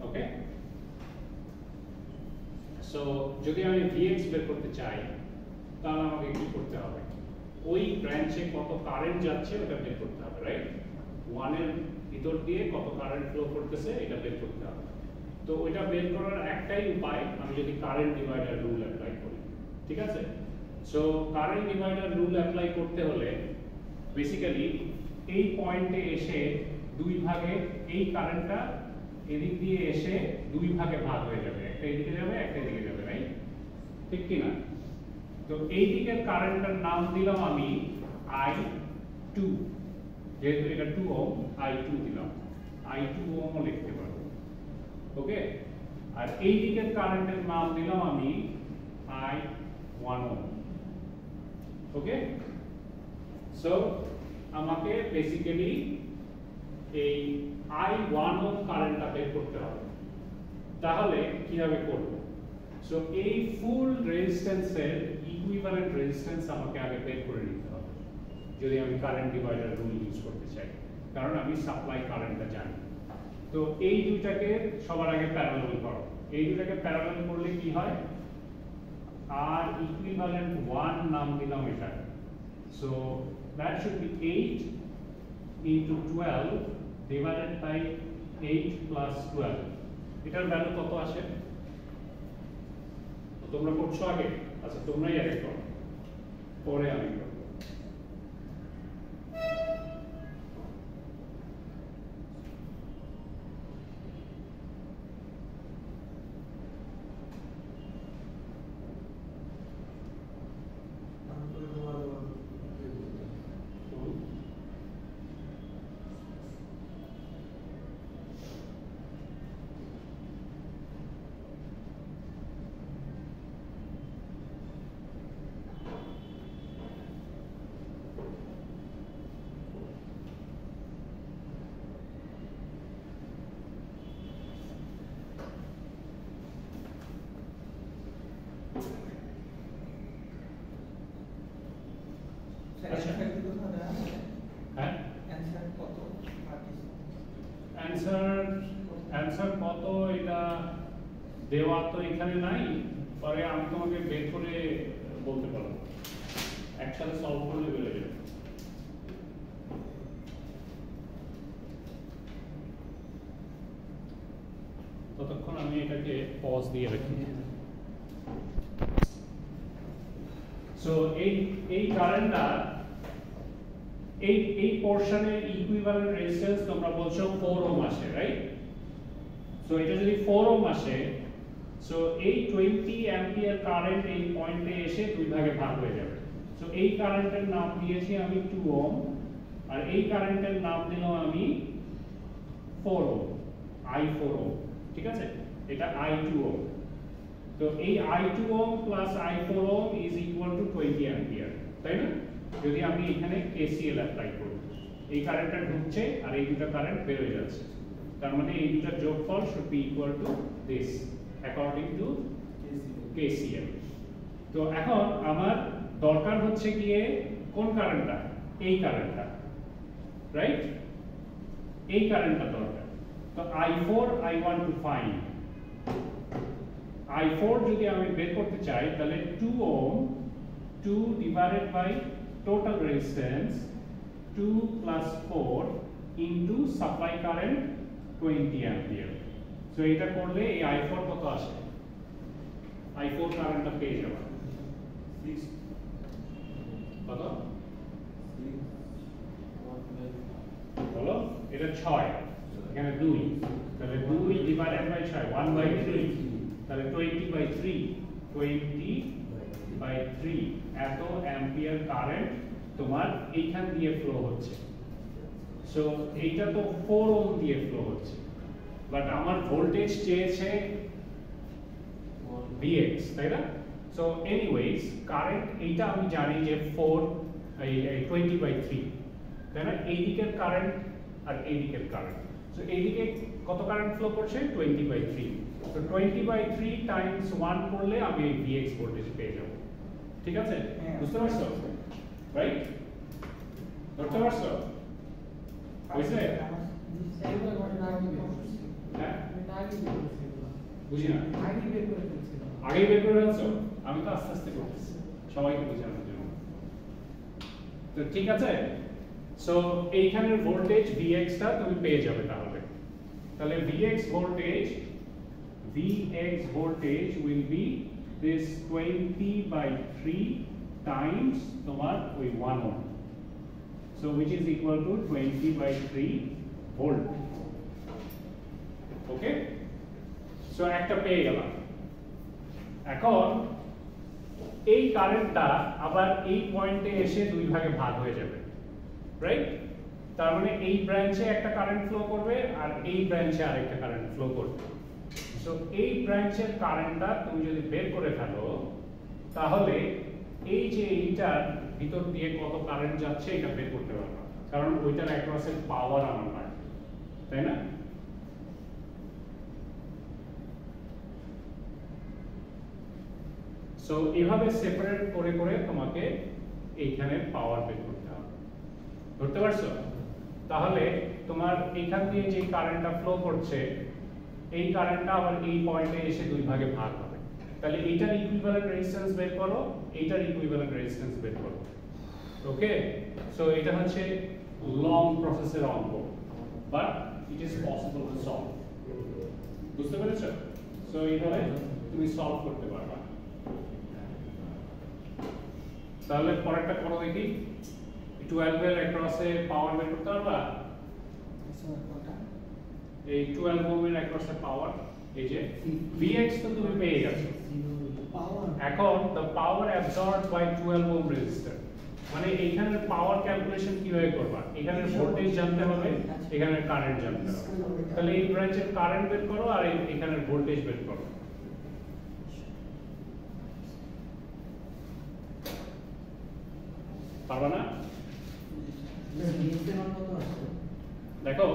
ওকে, সো যদি আমি Vx বের করতে চাই তাহলে আমাকে কি করতে হবে? ওই ব্রাঞ্চে কত কারেন্ট যাচ্ছে ওটা বের করতে হবে, রাইট? 1 এর ভিতর দিয়ে কত কারেন্ট ফ্লো করতেছে এটা বের করতে হবে। তো ওইটা বের করার একটাই উপায়, আমি যদি কারেন্ট ডিভাইডার রুল অ্যাপ্লাই করি, ঠিক আছে? So current divider rule apply করতে হলে বেসিক্যালি এই পয়েন্টে এসে দুই ভাগে এই কারেন্টটা এদিক দিয়ে এসে দুই ভাগে ভাগ হয়ে যাবে, একটা এদিকে যাবে একটা এদিকে যাবে, রাইট? ঠিক কি না? তো এই দিকের কারেন্টের নাম দিলাম আমি I2, যেহেতু এটা 2 ওহম I2 দিলাম, I2 ওহম লিখতে পারবো। ওকে, আর এই দিকের কারেন্টের নাম দিলাম আমি I1 ওহম। ওকে, সো আমাকে বেসিক্যালি এই I1 ওহম কারেন্টটা বের করতে হবে। তাহলে কিভাবে করব? সো এই ফুল রেজিস্ট্যান্সের ইকুইভ্যালেন্ট রেজিস্ট্যান্স আমাকে আগে বের করে নিতে হবে যদি আমি কারেন্ট ডিভাইডার রুল ইউজ করতে চাই, কারণ আমি সাপ্লাই কারেন্টটা জানি। তো এই দুইটাকে সবার আগে প্যারালাল করো। এই দুইটাকে প্যারালাল করলে কি হয়? আর ইকুইভ্যালেন্ট 1 নাম দিলাম এটা। So that should be 8 into 12 divided by 8 plus 12। এটার ভ্যালু কত আসে? তোমরা করছো আগে? আচ্ছা, তোমরাই আগে করো, পরে আমি করব। অ্যানসার কত এটা দেওয়া তো এখানে নাই, পরে আমি তোমাকে বের করে বলতে পারবো, একসাথে সলভ করলে বেড়ে যাবে। ততক্ষণ আমি এটাকে পজ দিয়ে রাখি। সো এই কারেন্টটা এই পোরশনের ইকুইভ্যালেন্ট রেজিস্ট্যান্স তোমরা বলছো 4 ওহম আসে, রাইট? সো এটা যদি 4 ওহম আসে, সো এই 20 অ্যাম্পিয়ার কারেন্ট এই পয়েন্টে এসে দুই ভাগে ভাগ হয়ে যাবে। সো এই কারেন্টের নাম দিয়েছি আমি 2 ওহম, আর এই কারেন্টের নাম দিলাম আমি 4 ওহম, I4 ওহম, ঠিক আছে? এটা I2 ওহম। তো এই I2 ohm plus I4 ohm is equal to 20 ampere, তাই না? যদি আমি এখানে KCL অ্যাপ্লাই করি, এই কারেন্টটা ঢুকছে আর এই দুটো কারেন্ট বের হয়ে যাচ্ছে, তার মানে এই দুটোর যোগফল should be equal to this according to KCL। তো এখন আমার দরকার হচ্ছে গিয়ে কোন কারেন্টটা? এই কারেন্টটা, রাইট? এই কারেন্টটা দরকার। তো I4 I want to find। I4 যদি আমি বের করতে চাই তাহলে 2 ohm 2 divided by total resistance 2 plus 4 into supply current 20 ampere. So এটা করলে এই i4 কত আসে, i4 কারেন্টটা পেয়ে যাবে 6 কত বলো, এটা 6 এখানে 2, তাহলে 2 ডিভাইডেড বাই 6 1/3, তাহলে 20/3 20/3 এত অ্যাম্পিয়ার কারেন্ট তোমার এইখান দিয়ে ফ্লো হচ্ছে। সো এইটা তো 4 ওহম দিয়ে ফ্লো হচ্ছে, বাট আমার ভোল্টেজ চেয়েছে Vx, তাই না? সো এনিওয়েজ কারেন্ট এইটা আমি জানি যে 20/3, তাই না? এই দিকের কারেন্ট আর এই দিকের কারেন্ট, সো এই দিকে কত কারেন্ট ফ্লো করছে 20/3, তো 20/3 টাইমস 1 করলে আমি এই Vx ভোল্টেজ পেয়ে যাব। ঠিক আছে, বুঝতে পারছো? রাইট, ধরতে পারছো? হইছে? এইগুলো ঘটনা আগে বের করছি। হ্যাঁ, এটা আগে বের করছি এগুলো। বুঝি না, আগে বের করে ফেলছিলাম। আগেই বের করে ফেলছো? আমি তো আস্তে আস্তে করতেছি সবাইকে বোঝানোর জন্য। তো ঠিক আছে, সো এইখানের ভোল্টেজ Vx টা তুমি পেয়ে যাবে তাহলে Vx voltage will be this 20/3 times তোমার ওই 1 ohm, so which is equal to 20/3 volt. Okay, so একটা পেয়ে গেলাম। এখন এই কারেন্টটা আবার এই পয়েন্টে এসে দুই ভাগে ভাগ হয়ে যাবে, রাইট? তার মানে এই ব্রাঞ্চে একটা কারেন্ট ফ্লো করবে আর এই ব্রাঞ্চে আরেকটা কারেন্ট ফ্লো করবে। সো এই ব্রাঞ্চের কারেন্টটা তুমি যদি বের করে ফেলো তাহলে এই যে এইটার ভিতর দিয়ে কত কারেন্ট যাচ্ছে এটা বের করতে পারবে, কারণ ওইটার অ্যাক্রসের পাওয়ার আমার লাগে, তাই না? সো এভাবে সেপারেট করে করে তোমাকে এইখানে পাওয়ার বের করতে হবে, ধরতে পারছো? তাহলে তোমার এখান দিয়ে যে কারেন্টটা ফ্লো করছে এই কারেন্টটা আবার এই পয়েন্টে এসে দুই ভাগে ভাগ হবে, তাহলে এইটার ইকুইভ্যালেন্ট রেজিস্ট্যান্স বের করো, এইটার ইকুইভ্যালেন্ট রেজিস্ট্যান্স বের করো। ওকে, সো এটা হচ্ছে লং প্রসেসের অঙ্ক, but it is possible to solve, বুঝতে পেরেছো? সো এইভাবে তুমি সলভ করতে পারবা। তাহলে পরেরটা করো দেখি, 12 এর অ্যাক্রসে পাওয়ার বের করতে পারবা? এই 12 ওহম এর অ্যাক্রসে পাওয়ার, এই যে Vx তো তুমি পেয়ে গেছো, এখন the power absorbed by 12 ohm resistor, মানে এইখানের পাওয়ার ক্যালকুলেশন কিভাবে করবা? এখানের ভোল্টেজ জানতে হবে, এখানের কারেন্ট জানতে হবে, তাহলে এই ব্রাঞ্চের কারেন্ট বের করো আর এখানের ভোল্টেজ বের করো। পারবা না? দেখো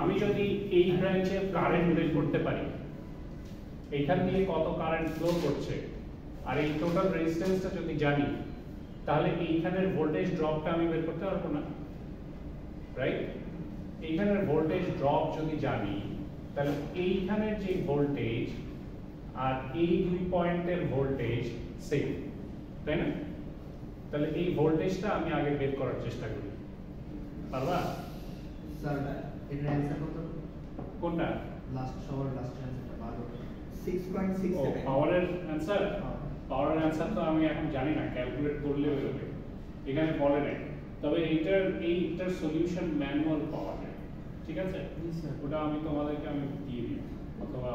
আমি যদি এই ব্রাঞ্চে কারেন্ট বের করতে পারি, এইখান দিয়ে কত কারেন্ট ফ্লো করছে আর এই টোটাল রেজিস্ট্যান্সটা যদি জানি, তাহলে এইখানের ভোল্টেজ ড্রপটা আমি বের করতে পারবো না, রাইট? এইখানের ভোল্টেজ ড্রপ যদি জানি তাহলে এইখানের যে ভোল্টেজ আর এই দুই পয়েন্টের ভোল্টেজ সেম, তাই না? তাহলে এই ভোল্টেজটা আমি আগে বের করার চেষ্টা করি, পারবা? স্যার এর অ্যানসার কত? কোনটা? লাস্ট সবার লাস্ট অ্যানসারটা 6.67 ও পাওয়ারের অ্যানসার, পাওয়ারের অ্যানসার তো আমি এখন জানি না, ক্যালকুলেট করলে হয়ে যাবে, এখানে বলে নাই, তবে এইটার সলিউশন ম্যানুয়াল পাওয়া যায়, ঠিক আছে? ওটা আমি তোমাদেরকে দিয়ে দিই, অথবা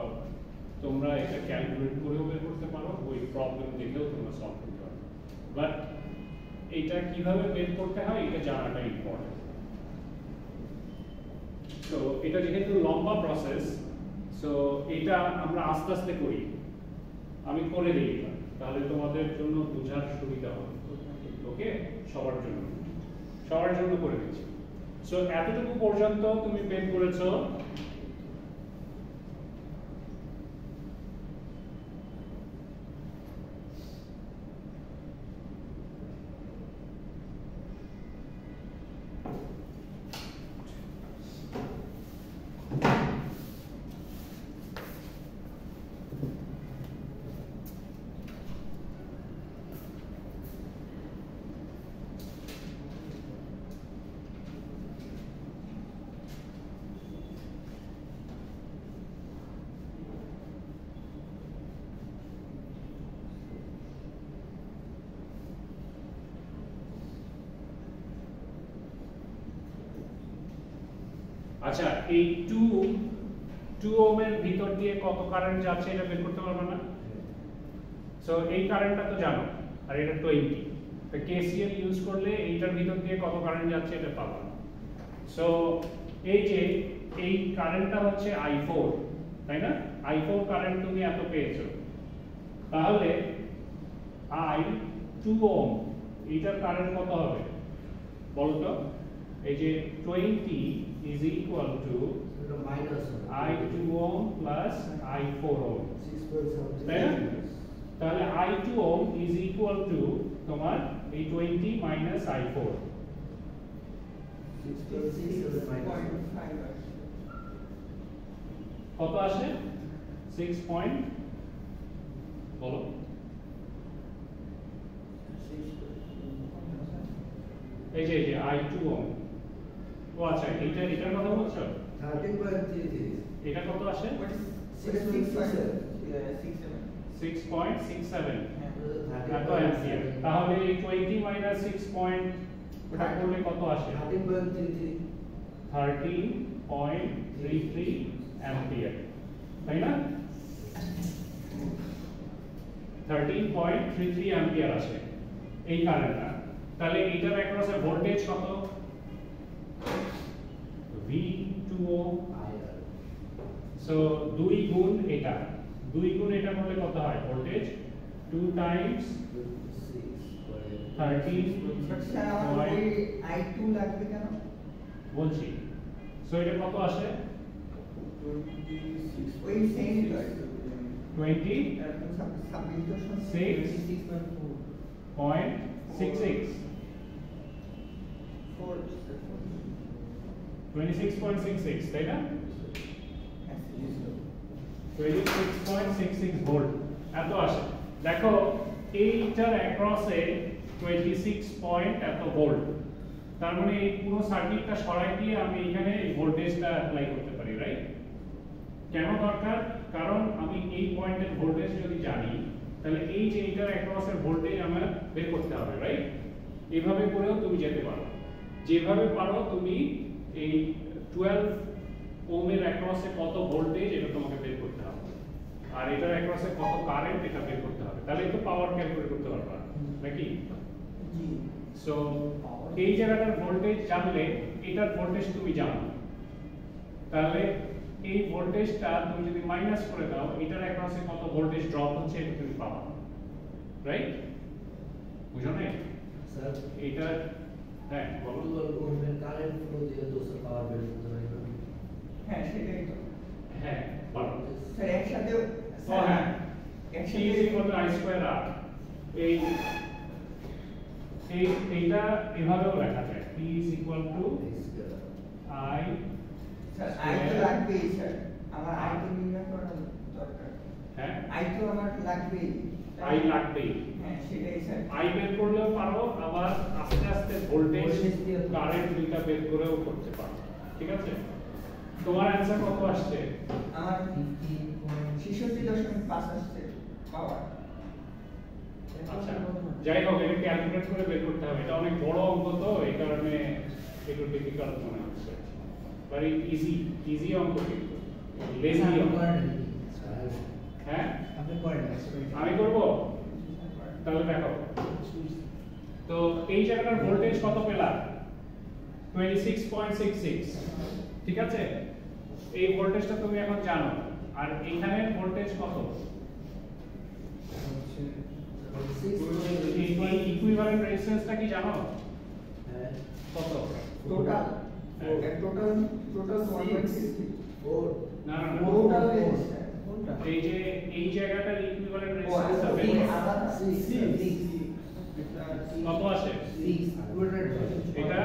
তোমরা এটা ক্যালকুলেট করেও বের করতে পারো, ওই প্রবলেম দেখেও তোমরা সলভ করতে পারো, বাট এটা কিভাবে বের করতে হয় এটা জানাটা ইম্পর্টেন্ট। তো এটা যেহেতু লম্বা প্রসেস, সো এটা আমরা আস্তে আস্তে করি, আমি করে দিই তাহলে তোমাদের জন্য বোঝার সুবিধা হবে। ওকে, সবার জন্য করে দিচ্ছি। সো এতটুকু পর্যন্ত তুমি বের করেছো আচ্ছা এই 2 ওহমের ভিতর দিয়ে কত কারেন্ট যাচ্ছে এটা বের করতে পারবে না? সো এই কারেন্টটা তো জানো আর এটা 20, তো কেসিএল ইউজ করলে এইটার ভিতর দিয়ে কত কারেন্ট যাচ্ছে এটা পাবা। সো এই যে এই কারেন্টটা হচ্ছে i4, তাই না? i4 কারেন্ট তুমি এত পেয়েছো, তাহলে i2 ওহম এইটার কারেন্ট কত হবে বলো তো? এই যে 20 is equal to i2 ohm plus i4 ohm, তাই না? তাহলে i2 ohm is equal to তোমার এই 20 minus i4, 6.5 কত আসে? 6 পয়েন্ট বলো। এই যে i2 ohm, ও আচ্ছা এটার কথা বলছো? 13.33 এটা কত আসে? 6.67 এত অ্যাম্পিয়ার। তাহলে এই 20 মাইনাস 6 পয়েন্ট ওটা করলে কত আসে? 13.33 অ্যাম্পিয়ার, তাই না? 13.33 অ্যাম্পিয়ার আসে এই কারেন্টটা। তাহলে এটার অ্যাক্রসে ভোল্টেজ কত? V2O, সো 2 গুণ এটা করলে কত হয় ভোল্টেজ? 2 টাইমস 13 i2 লাগবে কেন বলছি। সো এটা কত আসে? ওই সেম 20 26.66, তাই না? 26.66 ভোল্ট এত আসে। দেখো এইটার অ্যাক্রসে 26 পয়েন্ট এত ভোল্ট, তার মানে এই পুরো সার্কিটটা সরাই দিয়ে আমি এখানে এই ভোল্টেজটা অ্যাপ্লাই করতে পারি, রাইট? কেন দরকার? কারণ আমি এই পয়েন্টের ভোল্টেজ যদি জানি তাহলে এই যে এইটার অ্যাক্রসের ভোল্টেজ আমার বের করতে হবে, রাইট? এইভাবে করেও তুমি যেতে পারো, যেভাবে পারো তুমি এই 12 ওহমের অ্যাক্রসে কত ভোল্টেজ এটা তোমাকে বের করতে হবে, আর এটার অ্যাক্রসে কত কারেন্ট এটা বের করতে হবে, তাহলে তো পাওয়ার ক্যালকুলেট করতে পারবা নাকি? জি। সো এই জায়গাটার ভোল্টেজ জানলে এটার ভোল্টেজ তুমি জানো, তাহলে এই ভোল্টেজটা তুমি যদি মাইনাস করে দাও এটার অ্যাক্রসে কত ভোল্টেজ ড্রপ হচ্ছে এটা তুমি পাবা, রাইট? বুঝো না? স্যার এটা হ্যাঁ বলো। কারেন্ট ফ্লো দিয়ে দোসর পাওয়ার বের করতে পারি না? হ্যাঁ সেটাই তো হ্যাঁ পারো। স্যার একসাথে ও হ্যাঁ, একসাথে I²R, এইটা এভাবেও লেখা যায়, P is equal to I sir I তো লাগবেই স্যার, আমার আই তো নির্ণয় করা দরকার। হ্যাঁ আই তো আমার লাগবেই। I লাগবেই। হ্যাঁ সেটাই স্যার। I বের করলেও পারো, আবার আস্তে আস্তে ভোল্টেজ Voltage দিয়ে কারেন্ট দুইটা বের করেও করতে পারো, ঠিক আছে? তোমার অ্যানসার কত আসছে? আমার 66.5 আসছে পাওয়ার। আচ্ছা যাই হোক এটা ক্যালকুলেট করে বের করতে হবে, এটা অনেক বড় অঙ্ক তো এই কারণে একটু ডিফিকাল্ট মনে হচ্ছে, ভেরি ইজি অঙ্ক কিন্তু লেজি অঙ্ক। হ্যাঁ আপনি করেন আমি করব, তাহলে দেখো তো এই জায়গাটার ভোল্টেজ কত পেলাম? 26.66, ঠিক আছে? এই ভোল্টেজটা তুমি এখন জানো, আর এখানে ভোল্টেজ কত? এই ইকুইভ্যালেন্ট রেজিস্ট্যান্সটা কি জানো কত? টোটাল হ্যাঁ। টোটাল 1.60 না না না, টোটাল এই যে এই জায়গাটার ইকুইভ্যালেন্ট রেজিস্ট্যান্সটা রেজিস্ট্যান্স বের করো। আলাদা কত আসে? এটা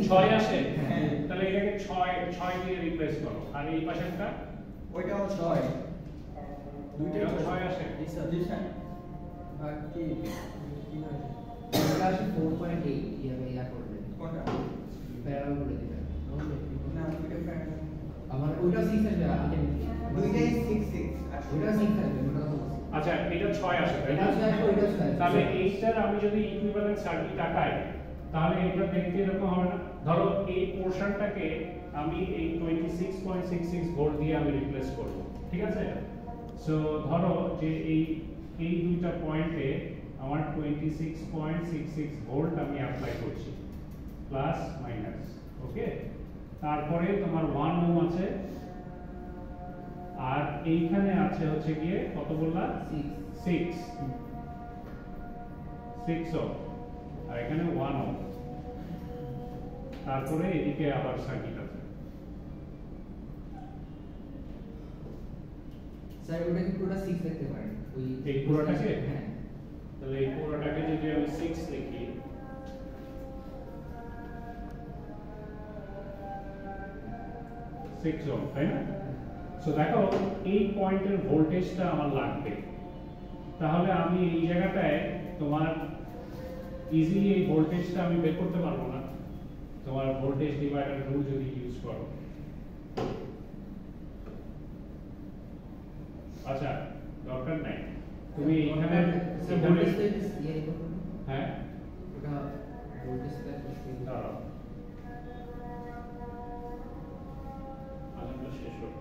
6 আসে, হ্যাঁ। তাহলে এটাকে 6 দিয়ে রিপ্লেস করো, আর এই পাশেরটা ওইটাও 6 দুইটাও 6 আসে। জি স্যার। আর কি এটা আসে 4.8 ইয়া করবে কোনটা প্যারাল করে দিবেন না দুইটা প্যারাল আমার ওইটা 6 আসবে আলটিমেটলি দুইটাই 66 আসলে ওইটা 6 আসবে ওটা তো আচ্ছা এটা 6 আসে, তাই এটা না? আসবে ওইটা আসবে তাহলে এইটার আমি যদি ইকুইভ্যালেন্ট সার্কিট আঁকাই তাহলে এটা দেখতে এরকম হবে না। ধরো এই পোরশনটাকে আমি এই 26.66 ভোল্ট দিয়ে আমি রিপ্লেস করব, ঠিক আছে? সো ধরো যে এই দুইটা পয়েন্টে আমার 26.66 ভোল্ট আমি অ্যাপ্লাই করছি, প্লাস মাইনাস, ওকে? তারপরে তোমার 1 ওহম আছে, আর এইখানে আছে হচ্ছে গিয়ে কত বললা? 6 ওহম, আর এখানে 1 ওহম। তারপরে এদিকে আবার সার্কিট আছে। স্যার ওটা কি পুরোটা 6 লিখতে পারেন? ওই এই পুরোটাকে? হ্যাঁ। তাহলে এই পুরোটাকে যদি আমি 6 লিখি, 6 ওহম, তাই না? সো দেখো এই পয়েন্টের ভোল্টেজটা আমার লাগবে, তাহলে আমি এই জায়গাটায় তোমার ইজিলি এই ভোল্টেজটা আমি বের করতে পারবো না, তোমার ভোল্টেজ ডিভাইডার রুল যদি ইউজ করো। আচ্ছা, দরকার নাই, তুমি এখানে স্যার ভোল্টেজটা ইয়ে লিখো। হ্যাঁ, ওটা ভোল্টেজটা কি? দাঁড়াও, আলোচনা শেষ হোক।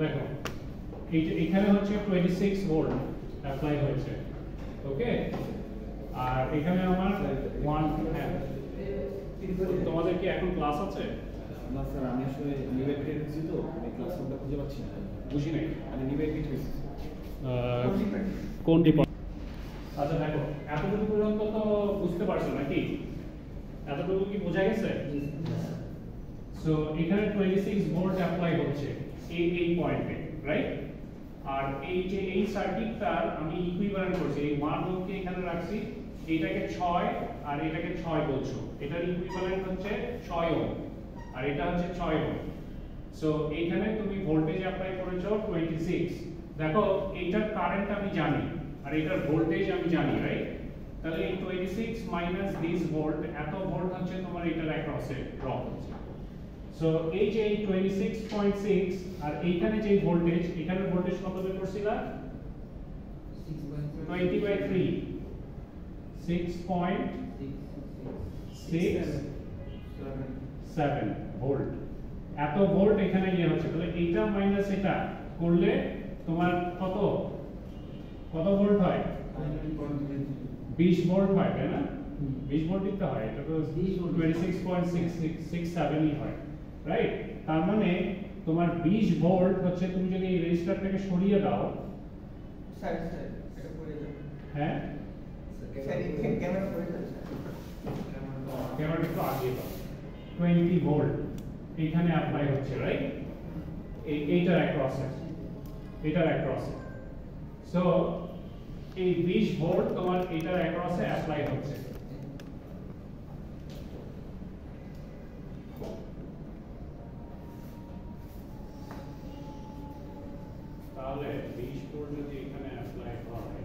দেখো এখানে হচ্ছে 26 ভোল্ট অ্যাপ্লাই হয়েছে, ওকে, আর এখানে আমার 1 হ্যাঁ। তোমাদের কি এখন ক্লাস আছে? না স্যার, আমি আসলে নিবেট পেয়েছি তো আমি ক্লাসরুমটা খুঁজে পাচ্ছি না। বুঝি নাই আমি নিবেট পেয়েছি। কোন ডিপার্টমেন্ট? আচ্ছা দেখো, এতটুকু পর্যন্ত তো বুঝতে পারছো নাকি? এতটুকু কি বোঝা গেছে? সো এখানে 26 ভোল্ট অ্যাপ্লাই হচ্ছে এই পয়েন্টে, রাইট? আর এই যে এই সার্কিটটার আমি ইকুইভ্যালেন্ট করছি, এই 1 ওহমকে এখানে রাখছি, এটাকে 6 আর এটাকে 6 বলছো, এটার ইকুইভ্যালেন্ট হচ্ছে 6 ওহম আর এটা হচ্ছে 6 ওহম। সো এইখানে তুমি ভোল্টেজ অ্যাপ্লাই করেছো 26। দেখো এইটার কারেন্ট আমি জানি আর এটার ভোল্টেজ আমি জানি, রাইট? তাহলে এই 26 মাইনাস দিস ভোল্ট, এত ভোল্ট হচ্ছে তোমার এটার অ্যাক্রসে ড্রপ হচ্ছে। সো এই যে 26.6 আর এইখানে যে ভোল্টেজ, এখানে ভোল্টেজ কত বের করছিলা? 20/3 6.67 ভোল্ট। এত ভোল্ট এখানে ইয়ে হচ্ছে, তাহলে এইটা মাইনাস এটা করলে তোমার কত ভোল্ট হয়? 20 ভোল্ট হয়, তাই না? 20 ভোল্ট দিতে হয়, এটা তো 26.667ই হয়, রাইট? তার মানে তোমার 20 ভোল্ট হচ্ছে, তুমি যদি এই রেজিস্টারটাকে সরিয়ে দাও, স্যার এটা করে দাও। হ্যাঁ স্যার ক্যামেরা করে দাও স্যার। ক্যামেরাটা একটু আগিয়ে দাও। 20 ভোল্ট এইখানে অ্যাপ্লাই হচ্ছে, রাইট? এইটার অ্যাক্রসে। সো এই 20 ভোল্ট তোমার এইটার অ্যাক্রসে অ্যাপ্লাই হচ্ছে। তাহলে 20 ভোল্ট যদি এখানে অ্যাপ্লাই হয়,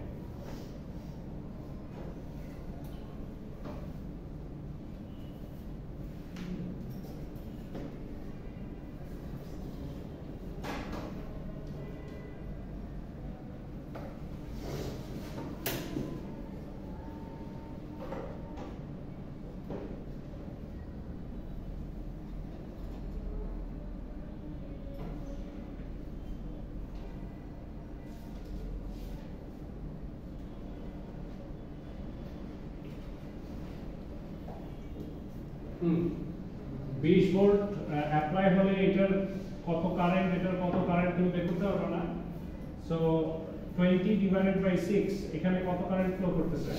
হুম 20 ভোল্ট অ্যাপ্লাই হলে এটার কত কারেন্ট, তুমি বের করতে পারবে না? সো 20/6 এখানে কত কারেন্ট ফ্লো করতেছে?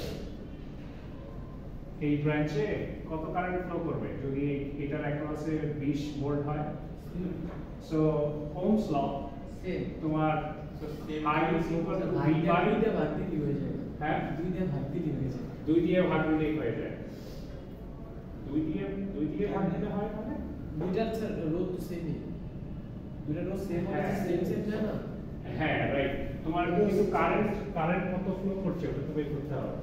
এই ব্রাঞ্চে কত কারেন্ট ফ্লো করবে যদি এটার অ্যাক্রসে 20 ভোল্ট হয়? সো ওহমস ল তোমার I is equal to V by হ্যাঁ 2 দিয়ে ভাগ দিলেই হয়ে যায়। 2 দিয়ে ভাগ দিলে হয় মানে দুইটার স্যার রোধ তো সেমই, দুইটা রোধ সেম হয়, সেম যায় না? হ্যাঁ রাইট। তোমার কিন্তু কারেন্ট কত ফ্লো করছে ওটা তো বের করতে হবে,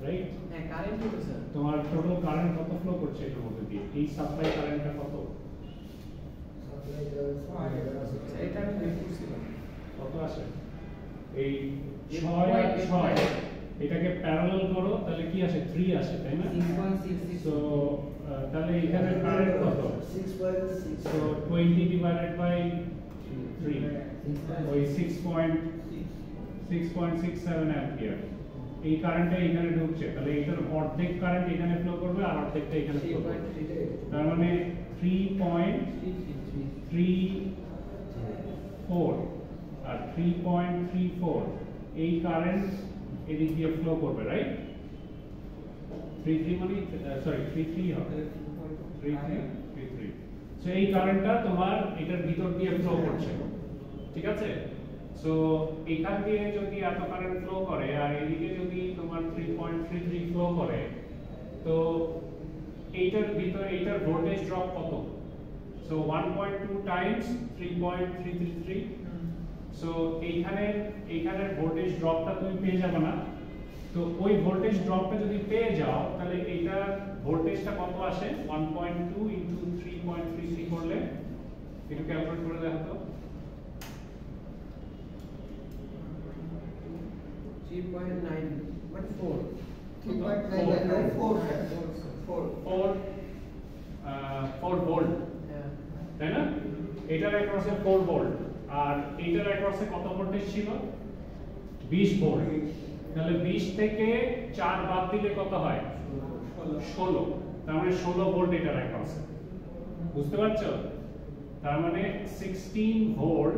রাইট? হ্যাঁ কারেন্ট কত স্যার? তোমার টোটাল কারেন্ট কত ফ্লো করছে এর মধ্যে দিয়ে, এই সাপ্লাই কারেন্টটা কত এটা আমি বের করছিলাম। কত আসে? এই 6 আর 6 এটাকে প্যারালাল করো তাহলে কি আসে? 3 আসে, তাই না? 6.66 সো তাহলে এখানে কারেন্ট কত? 6.6 সো 20/3 ওই 6.67 অ্যাম্পিয়ার। এই কারেন্টটা এখানে ঢুকছে, তাহলে এটার অর্ধেক কারেন্ট এখানে ফ্লো করবে আর অর্ধেকটা এখানে ফ্লো করবে। তার মানে 3.34 আর 3.34 এই কারেন্ট এদিক দিয়ে ফ্লো করবে, রাইট? 33 মানে সরি 33 হবে, 33। সো এই কারেন্টটা তোমার এটার ভিতর দিয়ে ফ্লো করছে, ঠিক আছে? সো এখান দিয়ে যদি এত কারেন্ট ফ্লো করে আর এদিকে যদি তোমার 3.33 ফ্লো করে, তো এইটার ভিতরে এইটার ভোল্টেজ ড্রপ কত? So 1.2 Times 3.333। সো এইখানের ভোল্টেজ ড্রপটা তুমি পেয়ে যাবে না। তো ওই ভোল্টেজ ড্রপটা যদি পেয়ে যাও তাহলে এইটা ভোল্টেজটা কত আসে? 1.2 ইনটু 3.33 করলে একটু ক্যালকুলেট করে দেখো তো। 3.9 মানে 4 4 ভোল্ট, হ্যাঁ তাই না? এটার অ্যাক্রসে 4 ভোল্ট। আর এইটার অ্যাক্রসে কত ভোল্টেজ ছিল 20 ভোল্ট তাহলে 20 থেকে 4 বাদ দিলে কত হয় 16 তার মানে 16 ভোল্ট এটার অ্যাক্রসে বুঝতে পারছো তার মানে 16 ভোল্ট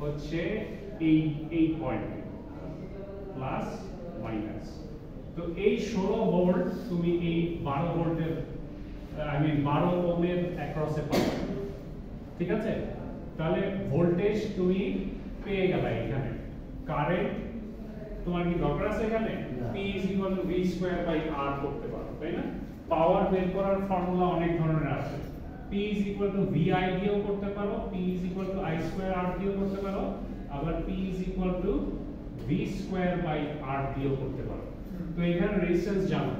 হচ্ছে এই পয়েন্টে প্লাস মাইনাস তো এই 16 ভোল্ট তুমি এই 12 ভোল্টের আই মিন 12 ওহমের অ্যাক্রসে পাবে ঠিক আছে তাহলে ভোল্টেজ তুমি পেয়ে গেলে এখানে কারেন্ট তোমার কি দরকার আছে এখানে P v²/R করতে পারো তাই না পাওয়ার বের করার ফর্মুলা অনেক ধরনের আছে P VI দিয়েও করতে পারো P I²R দিয়েও করতে পারো আবার P v²/R দিয়েও করতে পারো তো এখানে রেজিস্ট্যান্স জানো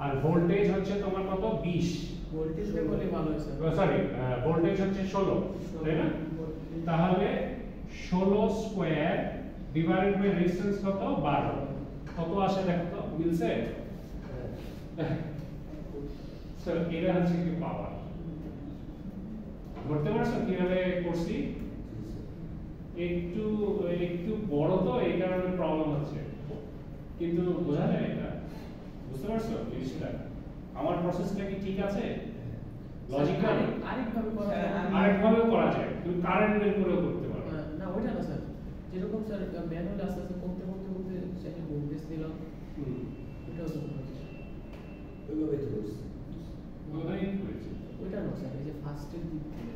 আর ভোল্টেজ হচ্ছে তোমার কত 20 ভোল্টেজ বের করলে ভালো হয় স্যার সরি ভোল্টেজ হচ্ছে 16 তাই না তাহলে 16 স্কয়ার ডিভাইডেড বাই রেজিস্ট্যান্স কত 12 কত আসে দেখো তো মিলছে স্যার এটা হচ্ছে কি পাওয়ার ধরতে পারছো কিভাবে করছি একটু বড় তো এই কারণে প্রবলেম হচ্ছে কিন্তু বোঝা যায় এটা বুঝতে পারছো জিনিসটা আমার প্রসেসটা কি ঠিক আছে লজিক্যাল আরেকভাবে করা যায় আরেকভাবেও করা যায় তুমি কারেন্ট বের করেও করতে পারো না ওইটা না স্যার যেরকম স্যার ম্যানুয়াল আস্তে আস্তে করতে সেটা ভোল্টেজ দিলাম ওটাও তো ওইভাবে তো করছি ওইভাবেই করেছি ওইটা না স্যার এই যে ফার্স্টের দিক থেকে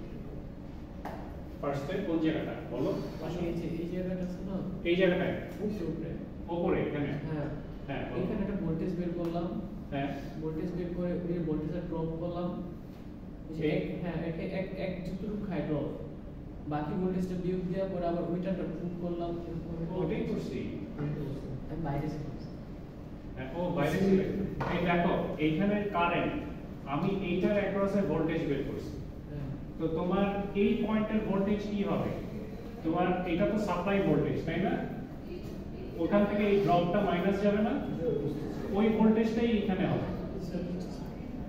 ফার্স্টে কোন জায়গাটা বলো মানে এই জায়গাটা আছে না এই জায়গাটায় উপরে উপরে এখানে হ্যাঁ হ্যাঁ বলো। এখানে একটা ভোল্টেজ বের করলাম হ্যাঁ ভোল্টেজ বের করে ওই ভোল্টেজটা ড্রপ করলাম এক? হ্যাঁ এক যতটুকু খায় ড্রপ বাকি ভোল্টেজটা বিয়োগ দেওয়ার পরে আবার ওইটাটা পুট করলাম ওটাই করছি আমি বাইরে ছিলাম হ্যাঁ, ও বাইরে ছিল এই দেখো এইখানে কারেন্ট আমি এইটার অ্যাক্রসে ভোল্টেজ বের করছি হ্যাঁ তো তোমার এই পয়েন্টের ভোল্টেজ কি হবে তোমার এটা তো সাপ্লাই ভোল্টেজ তাই না ওখান থেকে এই ড্রপটা মাইনাস যাবে না ওই ভোল্টেজটাই এখানে হবে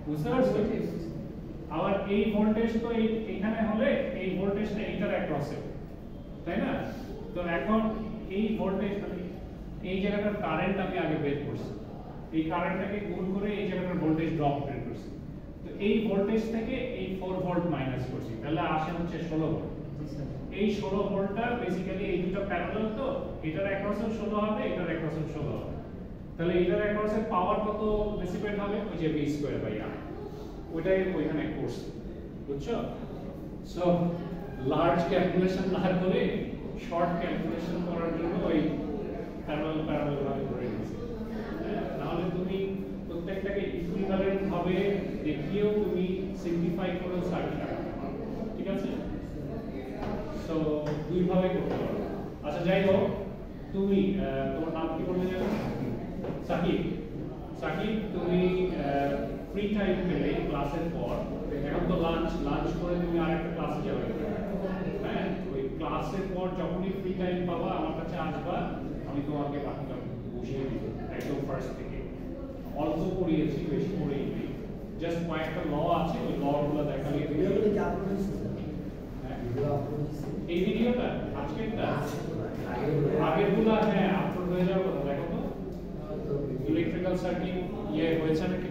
বুঝতে পারছো আবার এই ভোল্টেজ তো এইখানে হলে এই ভোল্টেজটা এইটার অ্যাক্রসে তাই না তো এখন এই ভোল্টেজ এই জায়গাটার কারেন্ট আমি আগে বের করছি এই কারেন্টটাকে গুণ করে এই জায়গাটার ভোল্টেজ ড্রপ বের করছি তো এই ভোল্টেজ থেকে এই 4 ভোল্ট মাইনাস করছি তাহলে আসে হচ্ছে 16 ভোল্ট এই 16 ভোল্টটা বেসিক্যালি এই দুটো প্যারালাল তো এটার অ্যাক্রসেও 16 হবে এটার অ্যাক্রসেও 16 হবে তাহলে এটার অ্যাক্রসে পাওয়ার কত ডিসিপেট হবে ওই যে v²/R ওইটাই ওইখানে করছি বুঝছো সো লার্জ ক্যালকুলেশন না করে শর্ট ক্যালকুলেশন করার জন্য ওই প্যারালাল ভাবে করে নিয়েছি নাহলে তুমি প্রত্যেকটাকে ইকুইভ্যালেন্ট ভাবে দেখিয়েও তুমি সিম্পলিফাই করেও সার্কিট আঁকাতে পারো ঠিক আছে সো দুই ভাবে করতে পারো আচ্ছা যাই হোক তুমি তোমার নাম কি বললে জানো সাকিব তুমি ফ্রি টাইম পেলে ক্লাসের পর এখন তো লাঞ্চ করে তুমি আরেকটা ক্লাসে যাবে হ্যাঁ ওই ক্লাসের পর যখনই ফ্রি টাইম পাবা আমার কাছে আসবা আমি তোমাকে বাকিটা বুঝিয়ে দিব একদম ফার্স্ট থেকে অল্প পড়িয়েছি বেশি পড়েই নেই জাস্ট কয়েকটা ল আছে ওই লগুলো দেখালে ভিডিওগুলো কি আপলোড হয়েছে হ্যাঁ ভিডিও আপলোড হয়েছে এই ভিডিওটা আজকেরটা আগেরগুলো হ্যাঁ আপলোড হয়ে যাওয়ার কথা দেখো তো ইলেকট্রিক্যাল সার্কিট ইয়ে হয়েছে নাকি